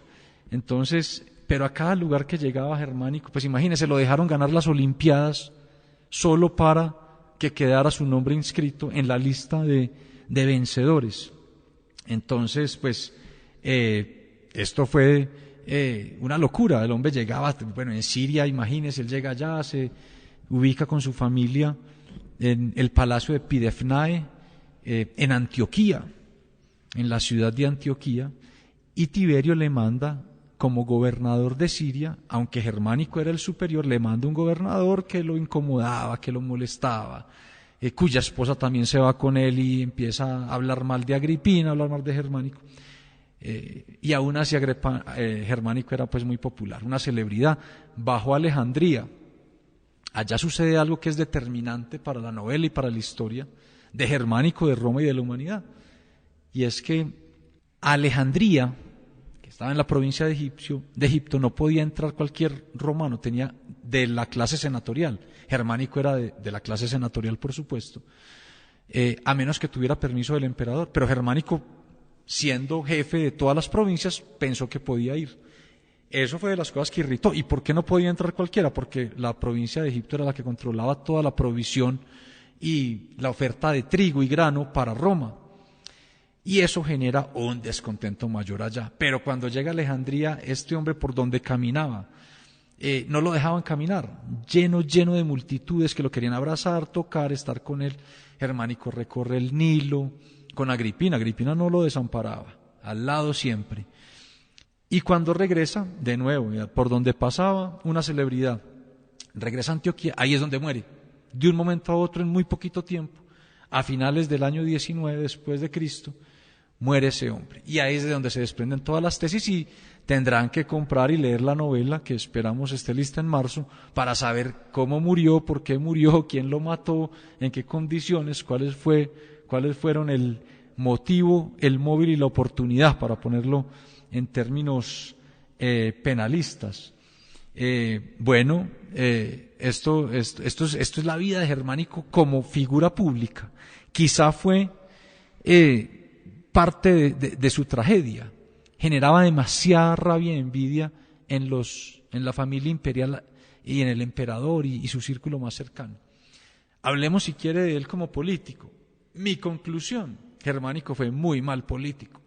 Entonces, pero a cada lugar que llegaba Germánico, pues imagínense, lo dejaron ganar las Olimpiadas solo para que quedara su nombre inscrito en la lista de vencedores. Entonces, pues, esto fue una locura. El hombre llegaba, en Siria, imagínense, él llega allá, se ubica con su familia en el palacio de Pidefnae, en Antioquía, en la ciudad de Antioquía, y Tiberio le manda como gobernador de Siria, aunque Germánico era el superior, le manda un gobernador que lo incomodaba, que lo molestaba, cuya esposa también se va con él y empieza a hablar mal de Agripina, a hablar mal de Germánico. Y aún así Germánico era pues muy popular, una celebridad. Bajó a Alejandría. Allá sucede algo que es determinante para la novela y para la historia de Germánico, de Roma y de la humanidad. Y es que Alejandría, que estaba en la provincia de Egipto, no podía entrar cualquier romano, tenía de la clase senatorial. Germánico era de la clase senatorial, por supuesto, a menos que tuviera permiso del emperador. Pero Germánico, siendo jefe de todas las provincias, pensó que podía ir. Eso fue de las cosas que irritó. ¿Y por qué no podía entrar cualquiera? Porque la provincia de Egipto era la que controlaba toda la provisión y la oferta de trigo y grano para Roma. Y eso genera un descontento mayor allá. Pero cuando llega a Alejandría, este hombre, por donde caminaba, no lo dejaban caminar, lleno de multitudes que lo querían abrazar, tocar, estar con él. Germánico recorre el Nilo con Agripina no lo desamparaba, al lado siempre. Y cuando regresa, de nuevo, por donde pasaba, una celebridad, regresa a Antioquía, ahí es donde muere, de un momento a otro, en muy poquito tiempo, a finales del año 19 después de Cristo, muere ese hombre. Y ahí es de donde se desprenden todas las tesis, y tendrán que comprar y leer la novela, que esperamos esté lista en marzo, para saber cómo murió, por qué murió, quién lo mató, en qué condiciones, cuáles fueron el motivo, el móvil y la oportunidad, para ponerlo en términos penalistas. Esto es la vida de Germánico como figura pública. Quizá fue parte de su tragedia. Generaba demasiada rabia y envidia en la familia imperial y en el emperador y su círculo más cercano. Hablemos, si quiere, de él como político. Mi conclusión: Germánico fue muy mal político.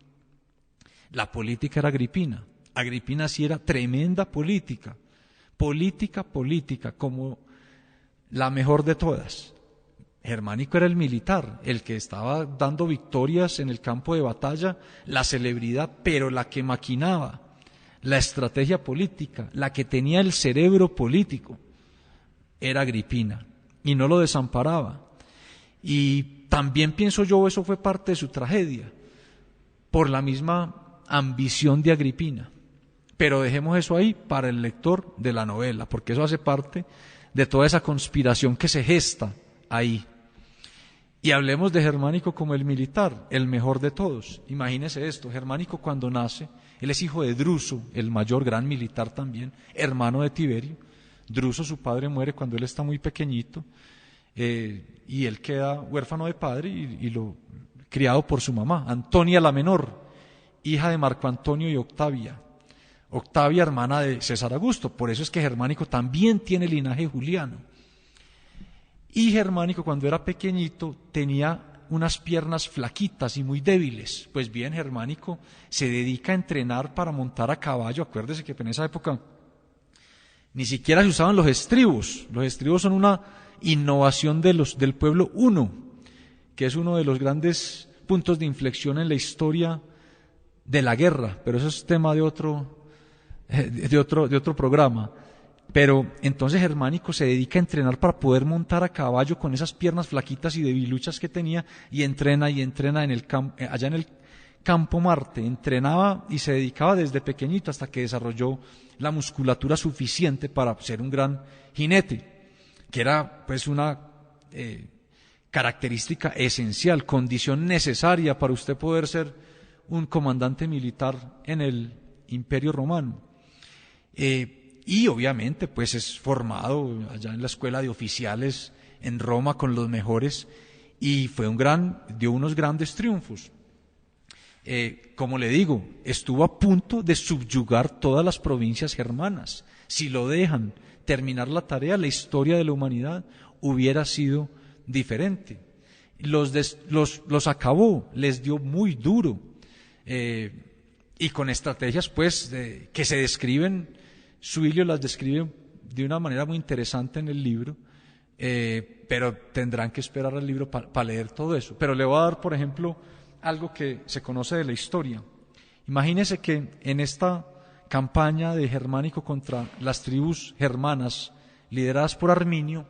La política era Agripina. Agripina sí era tremenda política, como la mejor de todas. Germánico era el militar, el que estaba dando victorias en el campo de batalla, la celebridad, pero la que maquinaba la estrategia política, la que tenía el cerebro político, era Agripina, y no lo desamparaba. Y también pienso yo, eso fue parte de su tragedia, por la misma ambición de Agripina. Pero dejemos eso ahí para el lector de la novela, porque eso hace parte de toda esa conspiración que se gesta ahí. Y hablemos de Germánico como el militar, el mejor de todos. Imagínese esto: Germánico, cuando nace, él es hijo de Druso, el mayor, gran militar también, hermano de Tiberio. Druso, su padre, muere cuando él está muy pequeñito, y él queda huérfano de padre y lo criado por su mamá, Antonia la menor, hija de Marco Antonio y Octavia. Octavia, hermana de César Augusto. Por eso es que Germánico también tiene linaje juliano. Y Germánico, cuando era pequeñito, tenía unas piernas flaquitas y muy débiles. Pues bien, Germánico se dedica a entrenar para montar a caballo. Acuérdese que en esa época ni siquiera se usaban los estribos. Los estribos son una innovación del pueblo huno, que es uno de los grandes puntos de inflexión en la historia de la guerra, pero eso es tema de otro programa. Pero entonces Germánico se dedica a entrenar para poder montar a caballo con esas piernas flaquitas y debiluchas que tenía, y entrena en el allá en el campo Marte. Entrenaba y se dedicaba desde pequeñito hasta que desarrolló la musculatura suficiente para ser un gran jinete, que era pues una característica esencial, condición necesaria para usted poder ser un comandante militar en el Imperio Romano. Y obviamente pues es formado allá en la escuela de oficiales en Roma con los mejores, y dio unos grandes triunfos. Como le digo, estuvo a punto de subyugar todas las provincias germanas. Si lo dejan terminar la tarea, la historia de la humanidad hubiera sido diferente. Los acabó, les dio muy duro, y con estrategias pues que se describen. Suilio las describe de una manera muy interesante en el libro, pero tendrán que esperar al libro para leer todo eso. Pero le voy a dar, por ejemplo, algo que se conoce de la historia. Imagínese que en esta campaña de Germánico contra las tribus germanas lideradas por Arminio,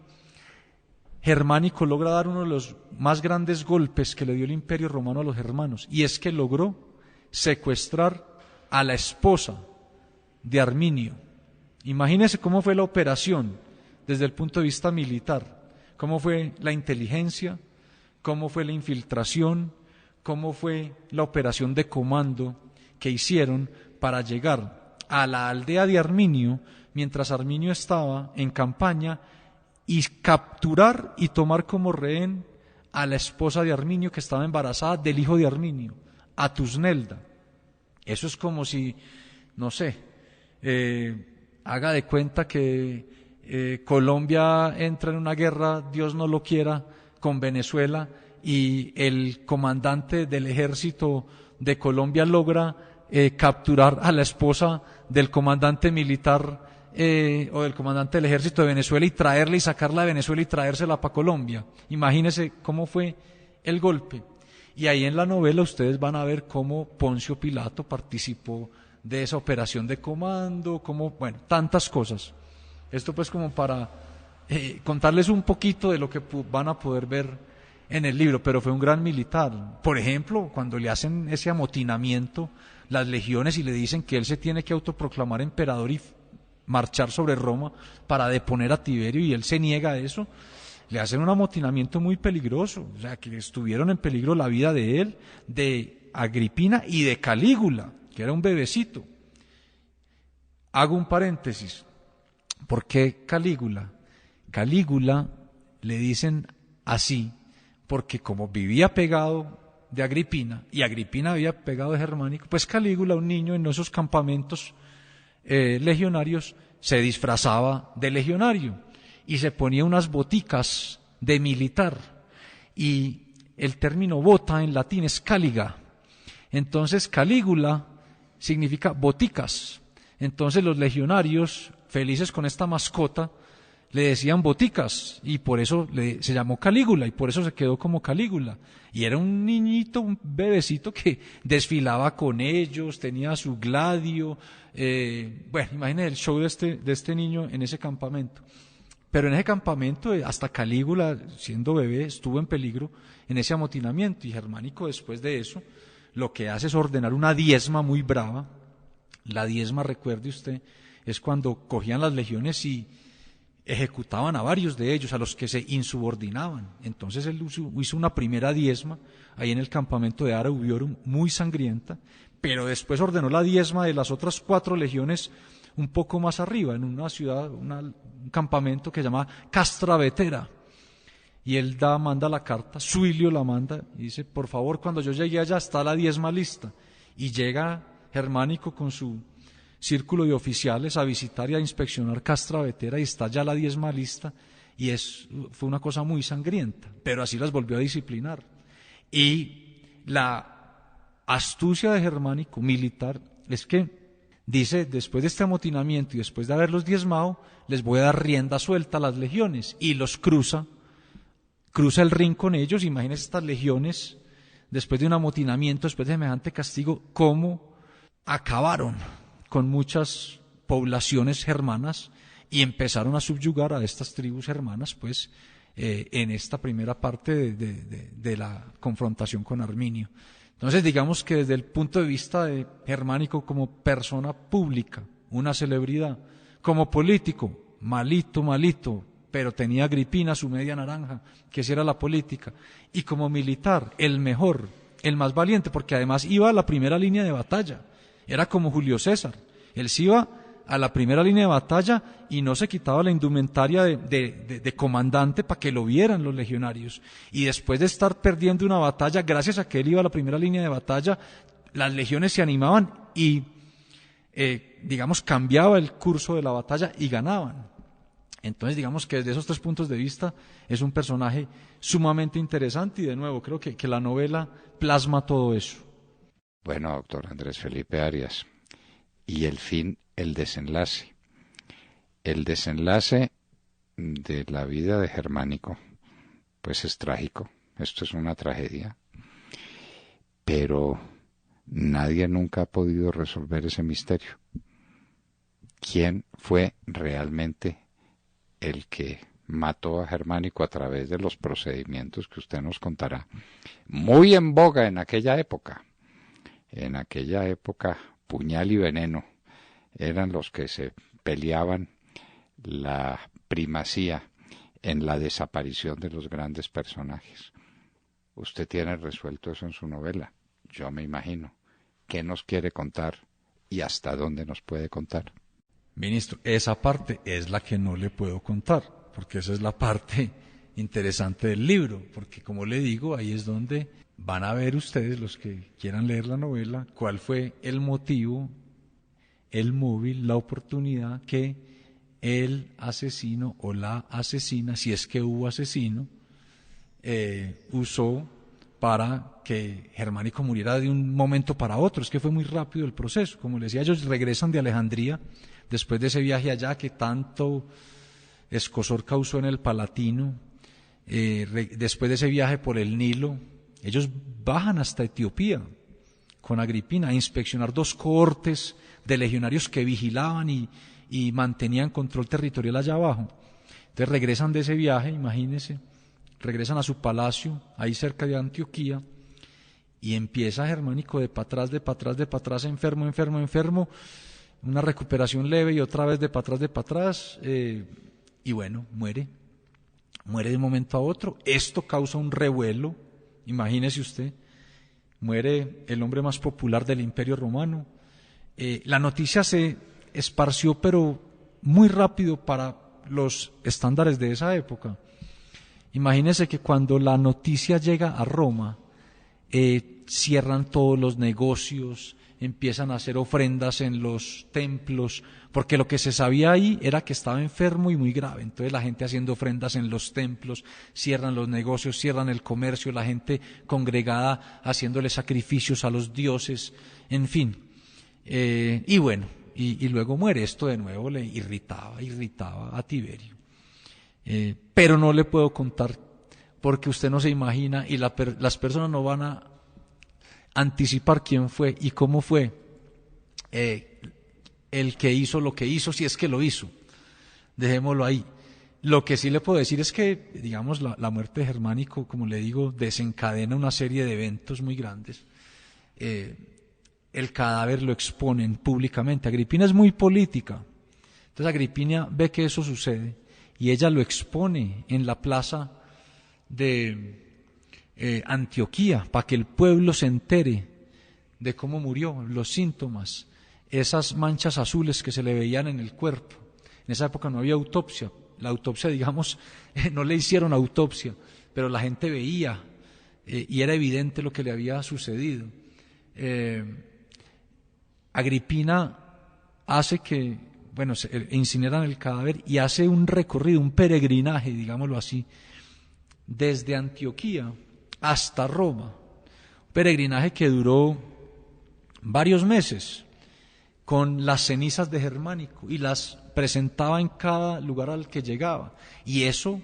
Germánico logra dar uno de los más grandes golpes que le dio el Imperio Romano a los germanos, y es que logró secuestrar a la esposa de Arminio. Imagínese cómo fue la operación desde el punto de vista militar, cómo fue la inteligencia, cómo fue la infiltración, cómo fue la operación de comando que hicieron para llegar a la aldea de Arminio mientras Arminio estaba en campaña y capturar y tomar como rehén a la esposa de Arminio, que estaba embarazada del hijo de Arminio, a Tusnelda. Eso es como si, no sé, haga de cuenta que Colombia entra en una guerra, Dios no lo quiera, con Venezuela, y el comandante del ejército de Colombia logra capturar a la esposa del comandante militar o del comandante del ejército de Venezuela y traerla y sacarla de Venezuela y traérsela para Colombia. Imagínense cómo fue el golpe. Y ahí en la novela ustedes van a ver cómo Poncio Pilato participó de esa operación de comando, bueno, tantas cosas. Esto pues como para contarles un poquito de lo que van a poder ver en el libro, pero fue un gran militar. Por ejemplo, cuando le hacen ese amotinamiento las legiones y le dicen que él se tiene que autoproclamar emperador y marchar sobre Roma para deponer a Tiberio, y él se niega a eso, le hacen un amotinamiento muy peligroso, o sea, que estuvieron en peligro la vida de él, de Agripina y de Calígula, que era un bebecito. Hago un paréntesis. ¿Por qué Calígula? Calígula le dicen así porque como vivía pegado de Agripina y Agripina había pegado de Germánico, pues Calígula, un niño en esos campamentos legionarios, se disfrazaba de legionario y se ponía unas boticas de militar. Y el término bota en latín es caliga. Entonces Calígula significa boticas. Entonces los legionarios, felices con esta mascota, le decían boticas y por eso se llamó Calígula y por eso se quedó como Calígula. Y era un niñito, un bebecito que desfilaba con ellos, tenía su gladio. Bueno, imagínense el show de este niño en ese campamento. Pero en ese campamento, hasta Calígula, siendo bebé, estuvo en peligro en ese amotinamiento. Y Germánico, después de eso, lo que hace es ordenar una diezma muy brava. La diezma, recuerde usted, es cuando cogían las legiones y ejecutaban a varios de ellos, a los que se insubordinaban. Entonces él hizo una primera diezma ahí en el campamento de Ara Ubiorum, muy sangrienta, pero después ordenó la diezma de las otras 4 legiones un poco más arriba, en una ciudad, un campamento que se llama Castra Vetera. Y él manda la carta, Suilio la manda, y dice, por favor, cuando yo llegue allá está la diezma lista. Y llega Germánico con su círculo de oficiales a visitar y a inspeccionar Castra Vetera y está ya la diezma lista. Y fue una cosa muy sangrienta, pero así las volvió a disciplinar. Y la astucia de Germánico militar es que dice, después de este amotinamiento y después de haberlos diezmado, les voy a dar rienda suelta a las legiones, y los cruza el Rin con ellos. Imagínense estas legiones, después de un amotinamiento, después de semejante castigo, cómo acabaron con muchas poblaciones germanas y empezaron a subyugar a estas tribus germanas, pues, en esta primera parte de la confrontación con Arminio. Entonces, digamos que desde el punto de vista de Germánico como persona pública, una celebridad, como político, malito, pero tenía Agripina, su media naranja, que esa era la política, y como militar, el mejor, el más valiente, porque además iba a la primera línea de batalla, era como Julio César, él se iba a la primera línea de batalla y no se quitaba la indumentaria de comandante para que lo vieran los legionarios. Y después de estar perdiendo una batalla, gracias a que él iba a la primera línea de batalla, las legiones se animaban y, digamos, cambiaba el curso de la batalla y ganaban. Entonces, digamos que desde esos 3 puntos de vista es un personaje sumamente interesante y, de nuevo, creo que la novela plasma todo eso. Bueno, doctor Andrés Felipe Arias, y el fin, el desenlace. El desenlace de la vida de Germánico, pues es trágico. Esto es una tragedia. Pero nadie nunca ha podido resolver ese misterio. ¿Quién fue realmente el que mató a Germánico a través de los procedimientos que usted nos contará? Muy en boga en aquella época. En aquella época, puñal y veneno eran los que se peleaban la primacía en la desaparición de los grandes personajes. Usted tiene resuelto eso en su novela, yo me imagino. ¿Qué nos quiere contar y hasta dónde nos puede contar? Ministro, esa parte es la que no le puedo contar, porque esa es la parte interesante del libro, porque como le digo, ahí es donde van a ver ustedes, los que quieran leer la novela, cuál fue el motivo, el móvil, la oportunidad que el asesino o la asesina, si es que hubo asesino, usó para que Germánico muriera de un momento para otro. Es que fue muy rápido el proceso. Como les decía, ellos regresan de Alejandría después de ese viaje allá que tanto escozor causó en el Palatino, después de ese viaje por el Nilo, ellos bajan hasta Etiopía con Agripina a inspeccionar 2 cohortes de legionarios que vigilaban y mantenían control territorial allá abajo. Entonces regresan de ese viaje, imagínense, regresan a su palacio, ahí cerca de Antioquía, y empieza Germánico de para atrás, enfermo, una recuperación leve y otra vez de para atrás, y bueno, muere de un momento a otro. Esto causa un revuelo, imagínese usted, muere el hombre más popular del Imperio Romano. La noticia se esparció, pero muy rápido para los estándares de esa época. Imagínense que cuando la noticia llega a Roma, cierran todos los negocios, empiezan a hacer ofrendas en los templos, porque lo que se sabía ahí era que estaba enfermo y muy grave. Entonces la gente haciendo ofrendas en los templos, cierran los negocios, cierran el comercio, la gente congregada haciéndole sacrificios a los dioses, en fin. Y bueno, y luego muere. Esto de nuevo le irritaba a Tiberio. Pero no le puedo contar porque usted no se imagina y las personas no van a anticipar quién fue y cómo fue el que hizo lo que hizo, si es que lo hizo. Dejémoslo ahí. Lo que sí le puedo decir es que, digamos, la muerte de Germánico, como le digo, desencadena una serie de eventos muy grandes. El cadáver lo exponen públicamente. Agripina es muy política. Entonces Agripina ve que eso sucede y ella lo expone en la plaza de Antioquía, para que el pueblo se entere de cómo murió, los síntomas, esas manchas azules que se le veían en el cuerpo. En esa época no había autopsia. La autopsia, digamos, no le hicieron autopsia, pero la gente veía y era evidente lo que le había sucedido. Agripina hace que, bueno, incineran el cadáver y hace un recorrido, un peregrinaje, digámoslo así, desde Antioquía hasta Roma. Un peregrinaje que duró varios meses con las cenizas de Germánico y las presentaba en cada lugar al que llegaba. Y eso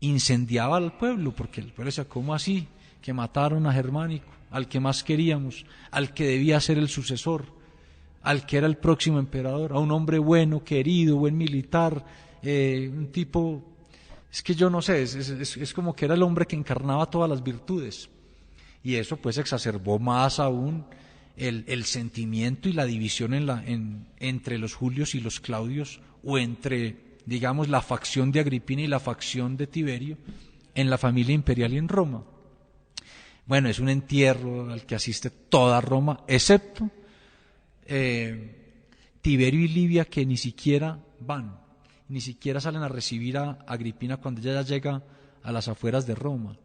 incendiaba al pueblo, porque el pueblo decía, ¿cómo así? Que mataron a Germánico, al que más queríamos, al que debía ser el sucesor, al que era el próximo emperador, a un hombre bueno, querido, buen militar, un tipo, es que yo no sé, es como que era el hombre que encarnaba todas las virtudes. Y eso pues exacerbó más aún el sentimiento y la división entre los Julios y los Claudios, o entre, digamos, la facción de Agripina y la facción de Tiberio en la familia imperial y en Roma. Bueno, es un entierro al que asiste toda Roma, excepto Tiberio y Livia, que ni siquiera van, ni siquiera salen a recibir a Agripina cuando ella ya llega a las afueras de Roma.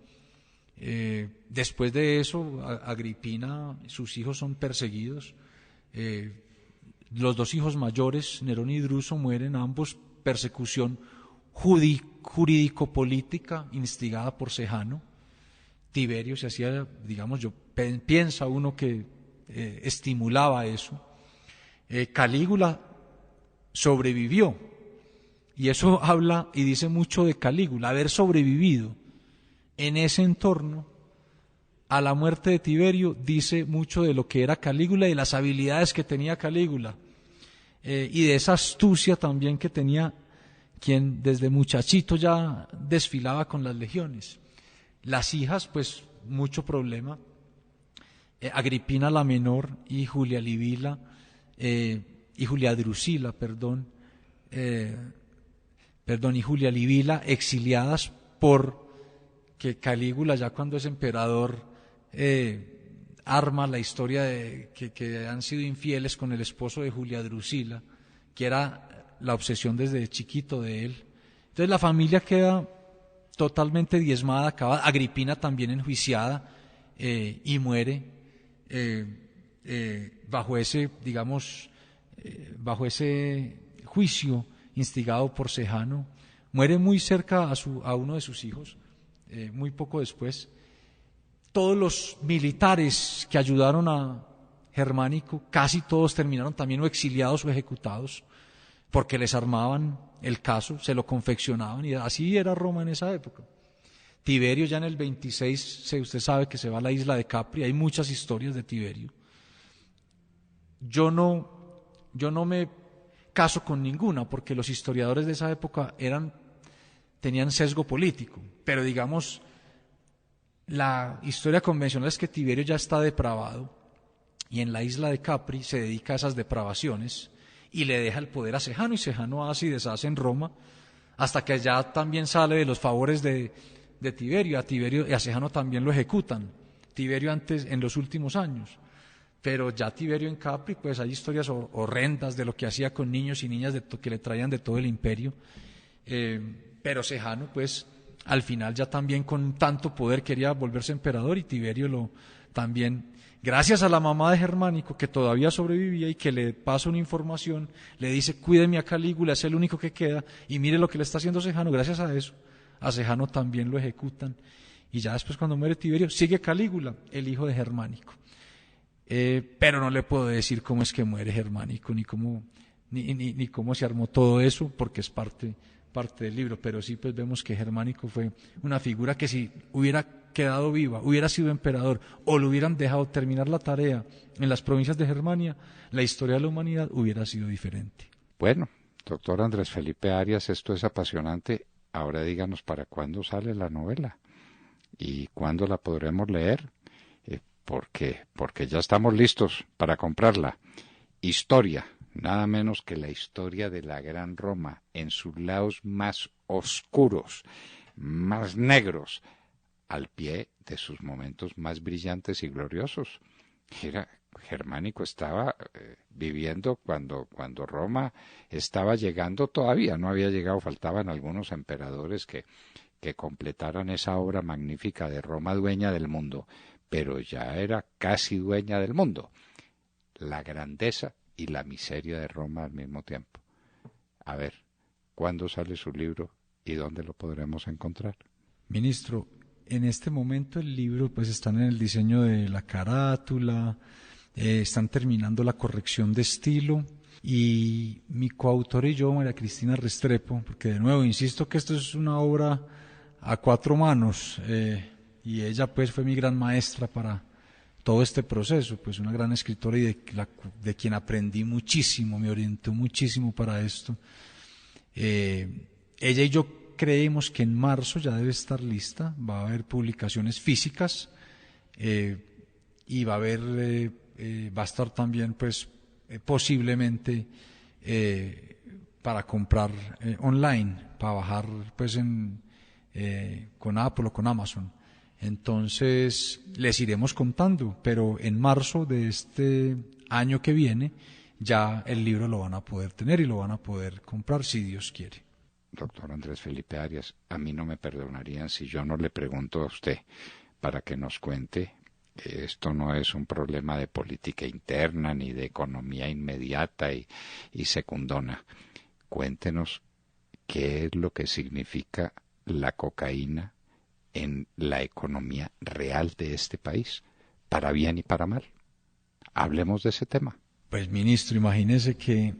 Después de eso, Agripina, sus hijos son perseguidos. Los dos hijos mayores, Nerón y Druso, mueren ambos, persecución jurídico-política instigada por Sejano. Tiberio se hacía, digamos, piensa uno que estimulaba eso. Calígula sobrevivió, y eso habla y dice mucho de Calígula, haber sobrevivido en ese entorno a la muerte de Tiberio, dice mucho de lo que era Calígula y de las habilidades que tenía Calígula, y de esa astucia también que tenía quien desde muchachito ya desfilaba con las legiones. Las hijas, pues mucho problema. Agripina la menor y Julia Livila y Julia Drusila, y Julia Livila exiliadas por que Calígula, ya cuando es emperador, arma la historia de que han sido infieles con el esposo de Julia Drusila, que era la obsesión desde chiquito de él. Entonces la familia queda totalmente diezmada, acabada. Agripina también enjuiciada y muere bajo ese, digamos, bajo ese juicio instigado por Sejano. Muere muy cerca a uno de sus hijos, muy poco después. Todos los militares que ayudaron a Germánico, casi todos terminaron también o exiliados o ejecutados, porque les armaban el caso, se lo confeccionaban, y así era Roma en esa época. Tiberio ya en el 26, usted sabe que se va a la isla de Capri, hay muchas historias de Tiberio. Yo no me caso con ninguna, porque los historiadores de esa época tenían sesgo político, pero digamos, la historia convencional es que Tiberio ya está depravado, y en la isla de Capri se dedica a esas depravaciones, y le deja el poder a Sejano, y Sejano hace y deshace en Roma, hasta que ya también sale de los favores de Tiberio. A Tiberio y a Sejano también lo ejecutan, Tiberio antes, en los últimos años, pero ya Tiberio en Capri, pues hay historias horrendas de lo que hacía con niños y niñas que le traían de todo el imperio, pero Sejano, pues al final ya también con tanto poder quería volverse emperador, y Tiberio lo también, gracias a la mamá de Germánico, que todavía sobrevivía y que le pasa una información, le dice, cuídeme a Calígula, es el único que queda, y mire lo que le está haciendo Sejano. Gracias a eso, a Sejano también lo ejecutan. Y ya después, cuando muere Tiberio, sigue Calígula, el hijo de Germánico. Pero no le puedo decir cómo es que muere Germánico, ni cómo se armó todo eso, porque es parte del libro. Pero sí, pues vemos que Germánico fue una figura que, si hubiera quedado viva, hubiera sido emperador, o lo hubieran dejado terminar la tarea en las provincias de Germania, la historia de la humanidad hubiera sido diferente. Bueno, doctor Andrés Felipe Arias, esto es apasionante. Ahora díganos para cuándo sale la novela y cuándo la podremos leer, porque ya estamos listos para comprarla. Historia, nada menos que la historia de la Gran Roma en sus lados más oscuros, más negros, al pie de sus momentos más brillantes y gloriosos. Germánico estaba viviendo cuando Roma estaba llegando, todavía no había llegado, faltaban algunos emperadores que completaran esa obra magnífica de Roma dueña del mundo, pero ya era casi dueña del mundo. La grandeza y la miseria de Roma al mismo tiempo. A ver, ¿cuándo sale su libro y dónde lo podremos encontrar? Ministro, en este momento el libro pues están en el diseño de la carátula, están terminando la corrección de estilo, y mi coautor y yo, María Cristina Restrepo, porque de nuevo insisto que esto es una obra a 4 manos, y ella pues fue mi gran maestra para todo este proceso, pues una gran escritora y de quien aprendí muchísimo, me orientó muchísimo para esto. Ella y yo creemos que en marzo ya debe estar lista, va a haber publicaciones físicas, y va a estar también pues posiblemente para comprar online, para bajar pues con Apple o con Amazon. Entonces les iremos contando, pero en marzo de este año que viene ya el libro lo van a poder tener y lo van a poder comprar si Dios quiere. Doctor Andrés Felipe Arias, a mí no me perdonarían si yo no le pregunto a usted para que nos cuente. Esto no es un problema de política interna ni de economía inmediata y secundona. Cuéntenos qué es lo que significa la cocaína en la economía real de este país, para bien y para mal. Hablemos de ese tema. Pues, ministro, imagínese que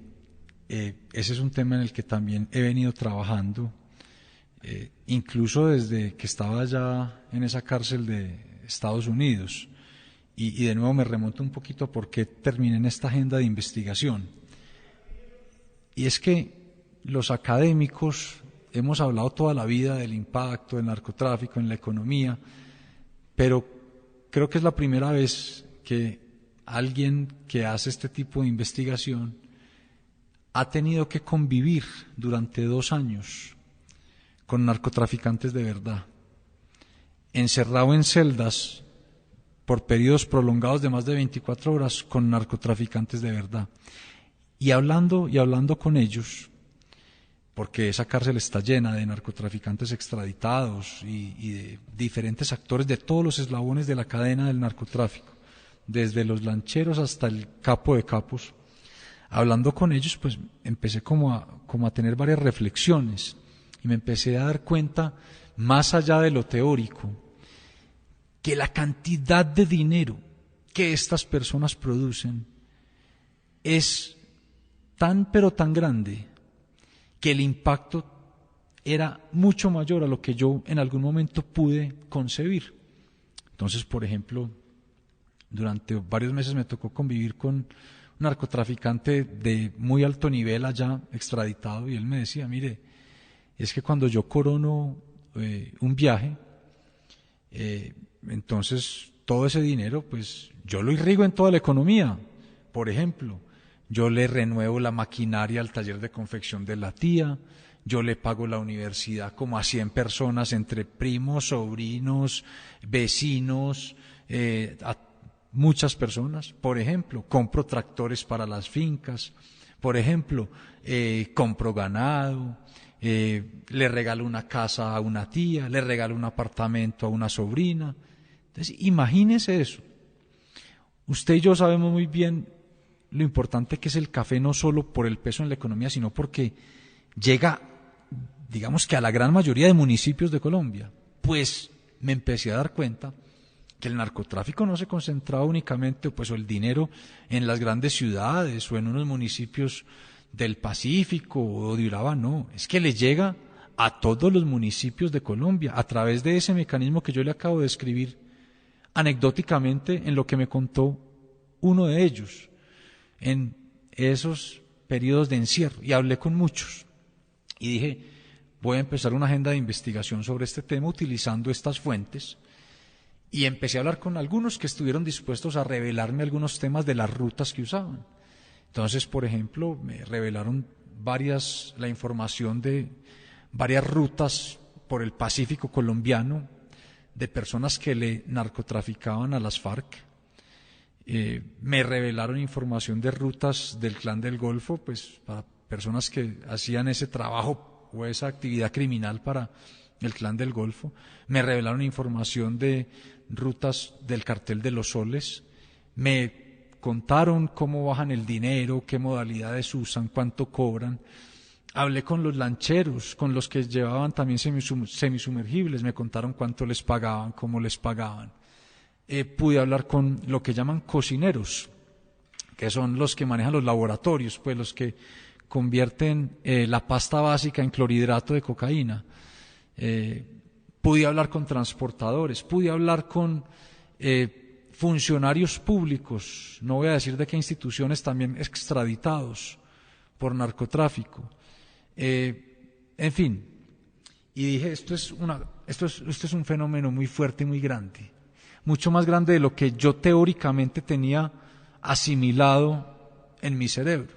ese es un tema en el que también he venido trabajando, incluso desde que estaba ya en esa cárcel de Estados Unidos, y de nuevo me remonto un poquito a por qué terminé en esta agenda de investigación. Y es que los académicos hemos hablado toda la vida del impacto del narcotráfico en la economía, pero creo que es la primera vez que alguien que hace este tipo de investigación ha tenido que convivir durante 2 años con narcotraficantes de verdad, encerrado en celdas por periodos prolongados de más de 24 horas con narcotraficantes de verdad, y hablando con ellos, porque esa cárcel está llena de narcotraficantes extraditados y de diferentes actores de todos los eslabones de la cadena del narcotráfico, desde los lancheros hasta el capo de capos. Hablando con ellos, pues empecé como a tener varias reflexiones y me empecé a dar cuenta, más allá de lo teórico, que la cantidad de dinero que estas personas producen es tan pero tan grande que el impacto era mucho mayor a lo que yo en algún momento pude concebir. Entonces, por ejemplo, durante varios meses me tocó convivir con un narcotraficante de muy alto nivel allá, extraditado, y él me decía, mire, es que cuando yo corono un viaje, entonces todo ese dinero, pues yo lo irrigo en toda la economía. Por ejemplo, yo le renuevo la maquinaria al taller de confección de la tía, yo le pago la universidad como a 100 personas, entre primos, sobrinos, vecinos, a muchas personas. Por ejemplo, compro tractores para las fincas, por ejemplo, compro ganado, le regalo una casa a una tía, le regalo un apartamento a una sobrina. Entonces, imagínese eso, Usted y yo sabemos muy bien lo importante que es el café, no solo por el peso en la economía, sino porque llega, digamos que a la gran mayoría de municipios de Colombia. Pues me empecé a dar cuenta que el narcotráfico no se concentraba únicamente, pues, o el dinero en las grandes ciudades o en unos municipios del Pacífico o de Urabá, no, es que le llega a todos los municipios de Colombia a través de ese mecanismo que yo le acabo de describir anecdóticamente en lo que me contó uno de ellos en esos periodos de encierro, y hablé con muchos y dije, voy a empezar una agenda de investigación sobre este tema utilizando estas fuentes, y empecé a hablar con algunos que estuvieron dispuestos a revelarme algunos temas de las rutas que usaban. Entonces, por ejemplo, me revelaron la información de varias rutas por el Pacífico colombiano de personas que le narcotraficaban a las FARC. Me revelaron información de rutas del Clan del Golfo, pues para personas que hacían ese trabajo o esa actividad criminal para el Clan del Golfo. Me revelaron información de rutas del Cartel de los Soles. Me contaron cómo bajan el dinero, qué modalidades usan, cuánto cobran. Hablé con los lancheros, con los que llevaban también semisumergibles, me contaron cuánto les pagaban, cómo les pagaban. Pude hablar con lo que llaman cocineros, que son los que manejan los laboratorios, pues los que convierten la pasta básica en clorhidrato de cocaína. Pude hablar con transportadores, pude hablar con funcionarios públicos, no voy a decir de qué instituciones, también extraditados por narcotráfico. En fin, y dije, esto es un fenómeno muy fuerte y muy grande, mucho más grande de lo que yo teóricamente tenía asimilado en mi cerebro.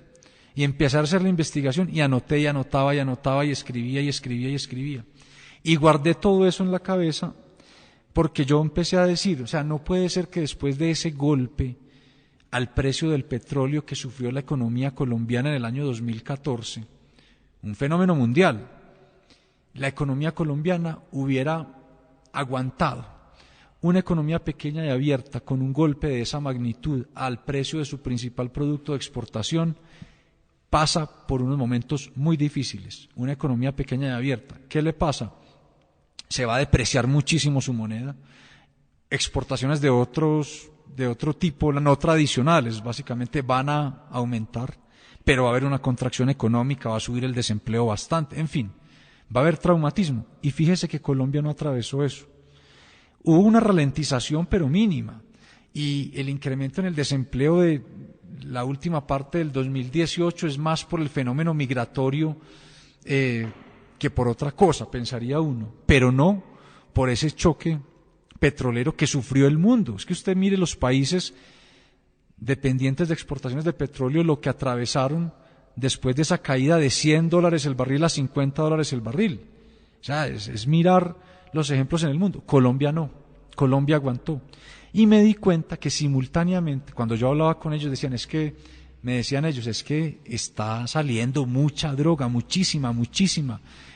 Y empecé a hacer la investigación y anoté y anotaba y anotaba y escribía y escribía y escribía. Y guardé todo eso en la cabeza porque yo empecé a decir, o sea, no puede ser que después de ese golpe al precio del petróleo que sufrió la economía colombiana en el año 2014, un fenómeno mundial, la economía colombiana hubiera aguantado. Una economía pequeña y abierta con un golpe de esa magnitud al precio de su principal producto de exportación pasa por unos momentos muy difíciles. Una economía pequeña y abierta, ¿qué le pasa? Se va a depreciar muchísimo su moneda. Exportaciones de otro tipo, no tradicionales, básicamente van a aumentar, pero va a haber una contracción económica, va a subir el desempleo bastante, en fin, va a haber traumatismo. Y fíjese que Colombia no atravesó eso. Hubo una ralentización, pero mínima, y el incremento en el desempleo de la última parte del 2018 es más por el fenómeno migratorio que por otra cosa, pensaría uno, pero no por ese choque petrolero que sufrió el mundo. Es que usted mire los países dependientes de exportaciones de petróleo, lo que atravesaron después de esa caída de $100 el barril a $50 el barril. O sea, es mirar los ejemplos en el mundo. Colombia no, Colombia aguantó. Y me di cuenta que simultáneamente, cuando yo hablaba con ellos, me decían ellos, es que está saliendo mucha droga, muchísima,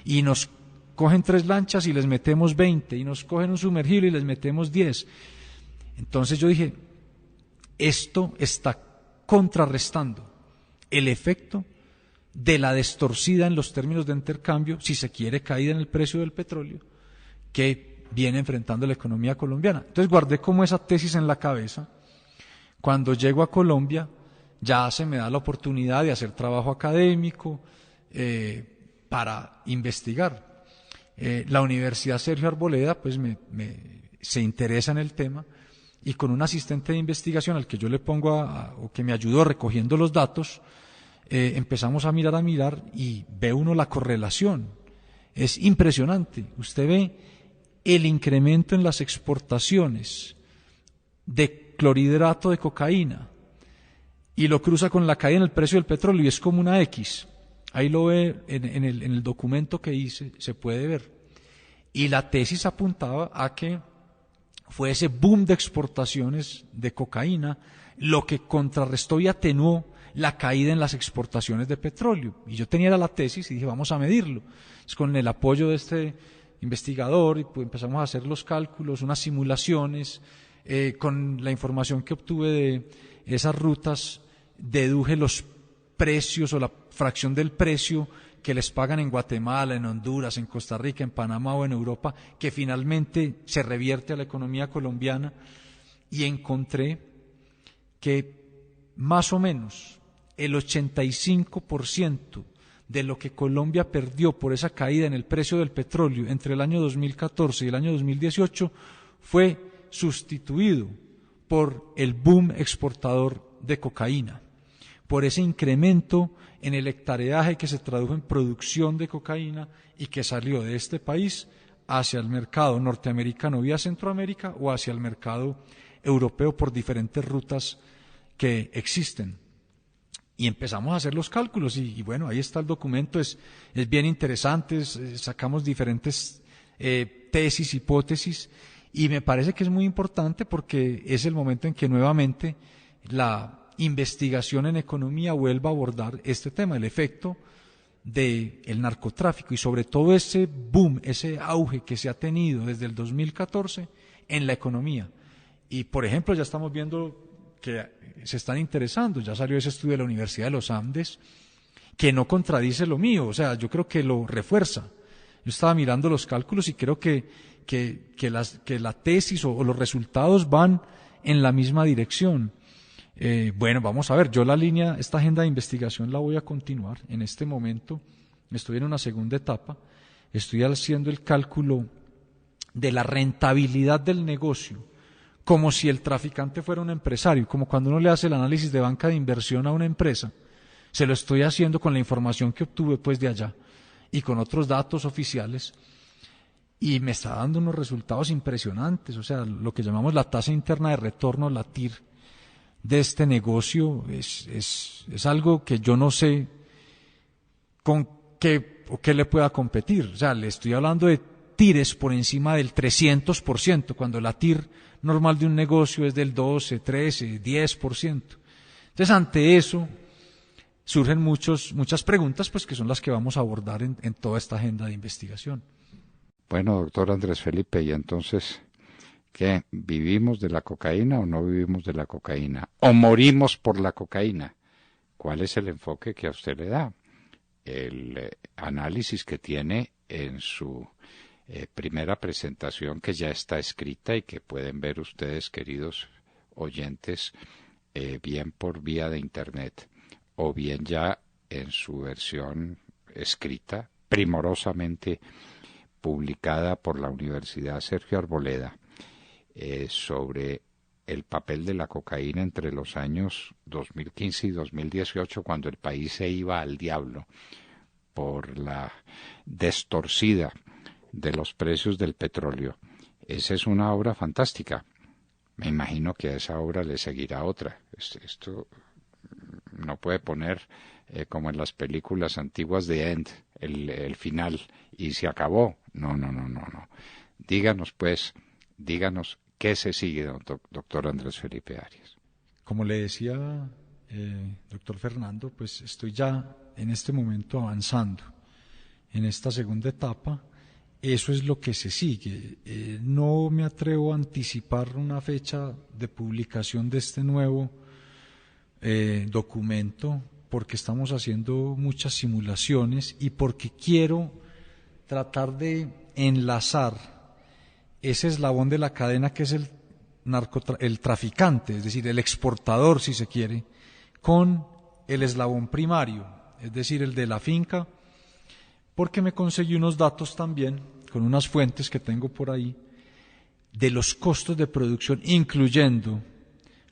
y nos cogen 3 lanchas y les metemos 20, y nos cogen un sumergible y les metemos 10. Entonces yo dije, esto está contrarrestando el efecto de la destorcida en los términos de intercambio, si se quiere, caída en el precio del petróleo, que viene enfrentando la economía colombiana. Entonces guardé como esa tesis en la cabeza. Cuando llego a Colombia, ya se me da la oportunidad de hacer trabajo académico para investigar. La Universidad Sergio Arboleda pues se interesa en el tema, y con un asistente de investigación al que yo le pongo o que me ayudó recogiendo los datos, empezamos a mirar y ve uno la correlación. Es impresionante. Usted ve el incremento en las exportaciones de clorhidrato de cocaína y lo cruza con la caída en el precio del petróleo y es como una X. Ahí lo ve en el documento que hice, se puede ver. Y la tesis apuntaba a que fue ese boom de exportaciones de cocaína lo que contrarrestó y atenuó la caída en las exportaciones de petróleo. Y yo tenía la tesis y dije, vamos a medirlo. Es con el apoyo de este investigador y pues empezamos a hacer los cálculos, unas simulaciones, con la información que obtuve de esas rutas, deduje los precios o la fracción del precio que les pagan en Guatemala, en Honduras, en Costa Rica, en Panamá o en Europa, que finalmente se revierte a la economía colombiana, y encontré que más o menos el 85% de lo que Colombia perdió por esa caída en el precio del petróleo entre el año 2014 y el año 2018 fue sustituido por el boom exportador de cocaína, por ese incremento en el hectareaje que se tradujo en producción de cocaína y que salió de este país hacia el mercado norteamericano vía Centroamérica o hacia el mercado europeo por diferentes rutas que existen. Y empezamos a hacer los cálculos y bueno, ahí está el documento, es bien interesante, sacamos diferentes tesis, hipótesis, y me parece que es muy importante porque es el momento en que nuevamente la investigación en economía vuelva a abordar este tema, el efecto del narcotráfico y sobre todo ese boom, ese auge que se ha tenido desde el 2014 en la economía. Y por ejemplo ya estamos viendo que se están interesando, ya salió ese estudio de la Universidad de los Andes que no contradice lo mío, o sea, yo creo que lo refuerza. Yo estaba mirando los cálculos y creo que la tesis o los resultados van en la misma dirección. Bueno, vamos a ver, yo esta agenda de investigación la voy a continuar. En este momento estoy en una segunda etapa, estoy haciendo el cálculo de la rentabilidad del negocio, como si el traficante fuera un empresario, como cuando uno le hace el análisis de banca de inversión a una empresa. Se lo estoy haciendo con la información que obtuve pues de allá y con otros datos oficiales, y me está dando unos resultados impresionantes. O sea, lo que llamamos la tasa interna de retorno, la TIR, de este negocio es algo que yo no sé con qué le pueda competir. O sea, le estoy hablando de TIRes por encima del 300%, cuando la TIR normal de un negocio es del 12, 13, 10%. Entonces, ante eso surgen muchas preguntas, pues que son las que vamos a abordar en toda esta agenda de investigación. Bueno, doctor Andrés Felipe, y entonces, ¿qué? ¿Vivimos de la cocaína o no vivimos de la cocaína? ¿O morimos por la cocaína? ¿Cuál es el enfoque que a usted le da? El análisis que tiene en su primera presentación, que ya está escrita y que pueden ver ustedes, queridos oyentes, bien por vía de internet o bien ya en su versión escrita, primorosamente publicada por la Universidad Sergio Arboleda, sobre el papel de la cocaína entre los años 2015 y 2018, cuando el país se iba al diablo por la destorcida de los precios del petróleo. Esa es una obra fantástica. Me imagino que a esa obra le seguirá otra. Esto no puede poner como en las películas antiguas de End, el final, y se acabó. No. Díganos qué se sigue, doctor Andrés Felipe Arias. Como le decía, doctor Fernando, pues estoy ya en este momento avanzando en esta segunda etapa. Eso es lo que se sigue. No me atrevo a anticipar una fecha de publicación de este nuevo documento, porque estamos haciendo muchas simulaciones y porque quiero tratar de enlazar ese eslabón de la cadena que es el traficante, es decir, el exportador, si se quiere, con el eslabón primario, es decir, el de la finca, porque me conseguí unos datos también, con unas fuentes que tengo por ahí, de los costos de producción, incluyendo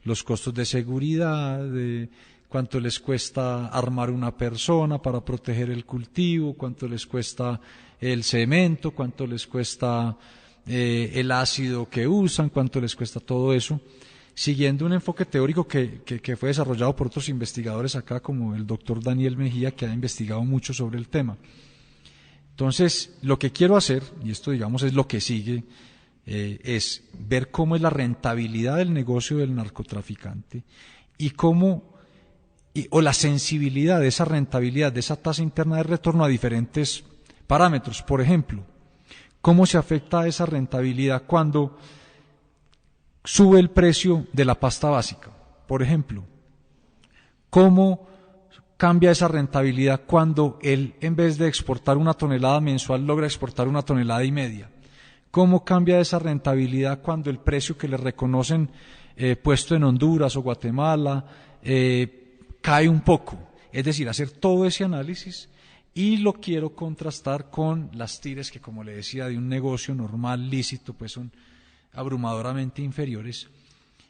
los costos de seguridad, de cuánto les cuesta armar una persona para proteger el cultivo, cuánto les cuesta el cemento, cuánto les cuesta el ácido que usan, cuánto les cuesta todo eso, siguiendo un enfoque teórico que fue desarrollado por otros investigadores acá, como el doctor Daniel Mejía, que ha investigado mucho sobre el tema. Entonces, lo que quiero hacer, y esto digamos es lo que sigue, es ver cómo es la rentabilidad del negocio del narcotraficante y o la sensibilidad de esa rentabilidad, de esa tasa interna de retorno a diferentes parámetros. Por ejemplo, cómo se afecta esa rentabilidad cuando sube el precio de la pasta básica, por ejemplo, ¿cómo cambia esa rentabilidad cuando él, en vez de exportar 1 tonelada mensual, logra exportar 1,5 toneladas? ¿Cómo cambia esa rentabilidad cuando el precio que le reconocen puesto en Honduras o Guatemala cae un poco? Es decir, hacer todo ese análisis, y lo quiero contrastar con las tires que, como le decía, de un negocio normal, lícito, pues son abrumadoramente inferiores,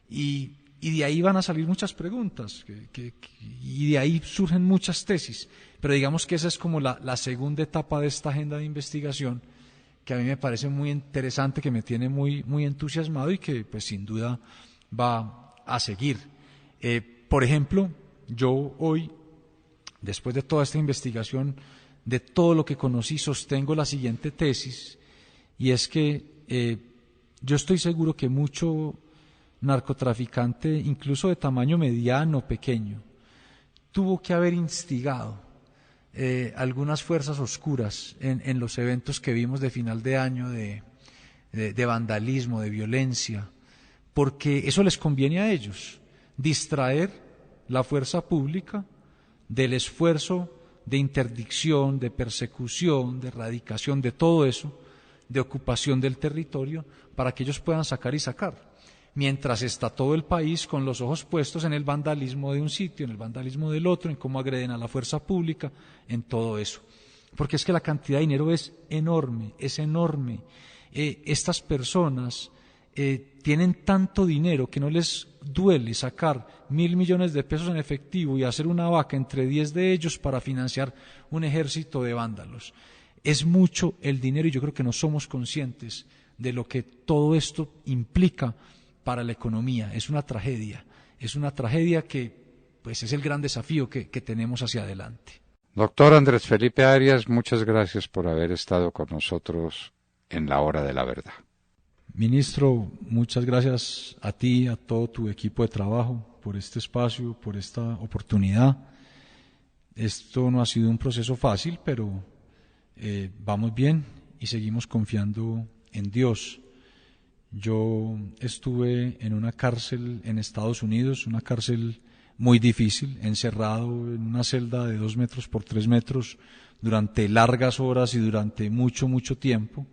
y de ahí van a salir muchas preguntas, y de ahí surgen muchas tesis, pero digamos que esa es como la segunda etapa de esta agenda de investigación, que a mí me parece muy interesante, que me tiene muy, muy entusiasmado y que pues sin duda va a seguir. Por ejemplo, yo hoy, después de toda esta investigación, de todo lo que conocí, sostengo la siguiente tesis, y es que yo estoy seguro que mucho narcotraficante, incluso de tamaño mediano, pequeño, tuvo que haber instigado algunas fuerzas oscuras en los eventos que vimos de final de año, de vandalismo, de violencia, porque eso les conviene a ellos, distraer la fuerza pública del esfuerzo de interdicción, de persecución, de erradicación, de todo eso, de ocupación del territorio, para que ellos puedan sacar y sacar. Mientras está todo el país con los ojos puestos en el vandalismo de un sitio, en el vandalismo del otro, en cómo agreden a la fuerza pública, en todo eso. Porque es que la cantidad de dinero es enorme, es enorme. Estas personas tienen tanto dinero que no les duele sacar 1.000 millones de pesos en efectivo y hacer una vaca entre 10 de ellos para financiar un ejército de vándalos. Es mucho el dinero, y yo creo que no somos conscientes de lo que todo esto implica para la economía. Es una tragedia que pues es el gran desafío que tenemos hacia adelante. Doctor Andrés Felipe Arias, muchas gracias por haber estado con nosotros en la hora de la verdad. Ministro, muchas gracias a ti, a todo tu equipo de trabajo, por este espacio, por esta oportunidad. Esto no ha sido un proceso fácil, pero vamos bien y seguimos confiando en Dios. Yo estuve en una cárcel en Estados Unidos, una cárcel muy difícil, encerrado en una celda de 2 metros por 3 metros durante largas horas y durante mucho, mucho tiempo,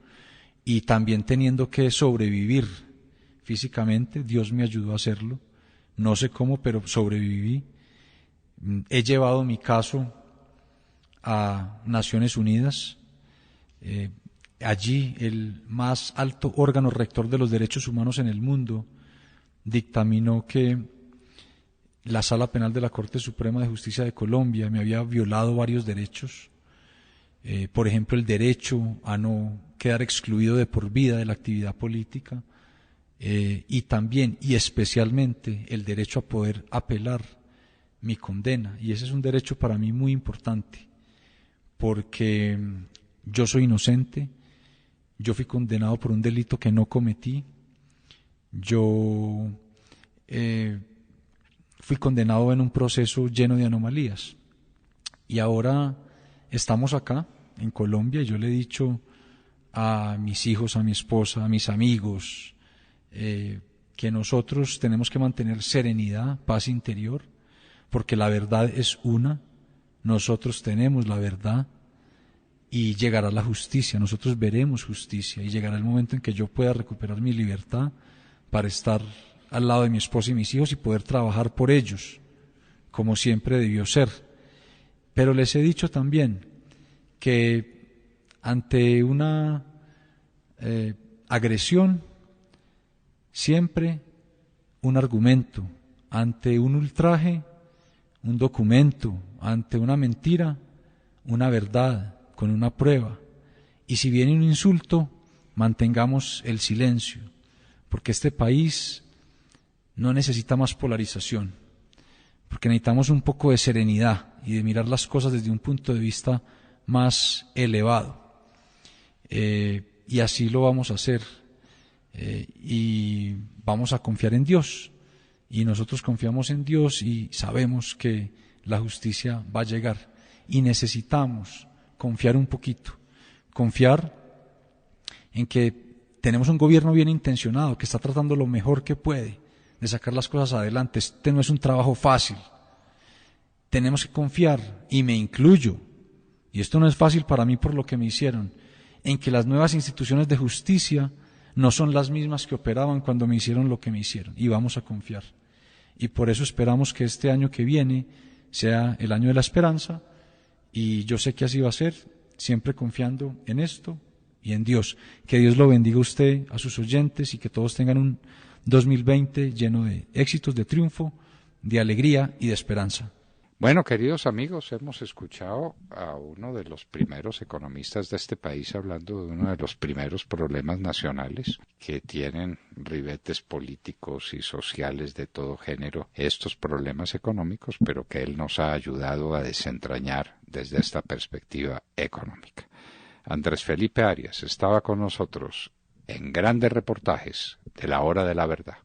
y también teniendo que sobrevivir físicamente. Dios me ayudó a hacerlo, no sé cómo, pero sobreviví. He llevado mi caso a Naciones Unidas. Allí el más alto órgano rector de los derechos humanos en el mundo dictaminó que la Sala Penal de la Corte Suprema de Justicia de Colombia me había violado varios derechos, por ejemplo el derecho a no quedar excluido de por vida de la actividad política, y también y especialmente el derecho a poder apelar mi condena, y ese es un derecho para mí muy importante, porque yo soy inocente. Yo fui condenado por un delito que no cometí. Yo fui condenado en un proceso lleno de anomalías. Y ahora estamos acá, en Colombia, y yo le he dicho a mis hijos, a mi esposa, a mis amigos, que nosotros tenemos que mantener serenidad, paz interior, porque la verdad es una, nosotros tenemos la verdad, y llegará la justicia, nosotros veremos justicia, y llegará el momento en que yo pueda recuperar mi libertad para estar al lado de mi esposa y mis hijos y poder trabajar por ellos, como siempre debió ser. Pero les he dicho también que ante una agresión, siempre un argumento, ante un ultraje, un documento, ante una mentira, una verdad, con una prueba, y si viene un insulto, mantengamos el silencio, porque este país no necesita más polarización, porque necesitamos un poco de serenidad y de mirar las cosas desde un punto de vista más elevado, y así lo vamos a hacer, y vamos a confiar en Dios, y nosotros confiamos en Dios y sabemos que la justicia va a llegar, y necesitamos confiar un poquito, confiar en que tenemos un gobierno bien intencionado que está tratando lo mejor que puede de sacar las cosas adelante. Este no es un trabajo fácil. Tenemos que confiar, y me incluyo, y esto no es fácil para mí por lo que me hicieron, en que las nuevas instituciones de justicia no son las mismas que operaban cuando me hicieron lo que me hicieron, y vamos a confiar. Y por eso esperamos que este año que viene sea el año de la esperanza, y yo sé que así va a ser, siempre confiando en esto y en Dios. Que Dios lo bendiga a usted, a sus oyentes, y que todos tengan un 2020 lleno de éxitos, de triunfo, de alegría y de esperanza. Bueno, queridos amigos, hemos escuchado a uno de los primeros economistas de este país hablando de uno de los primeros problemas nacionales que tienen ribetes políticos y sociales de todo género, estos problemas económicos, pero que él nos ha ayudado a desentrañar desde esta perspectiva económica. Andrés Felipe Arias estaba con nosotros en grandes reportajes de la Hora de la Verdad.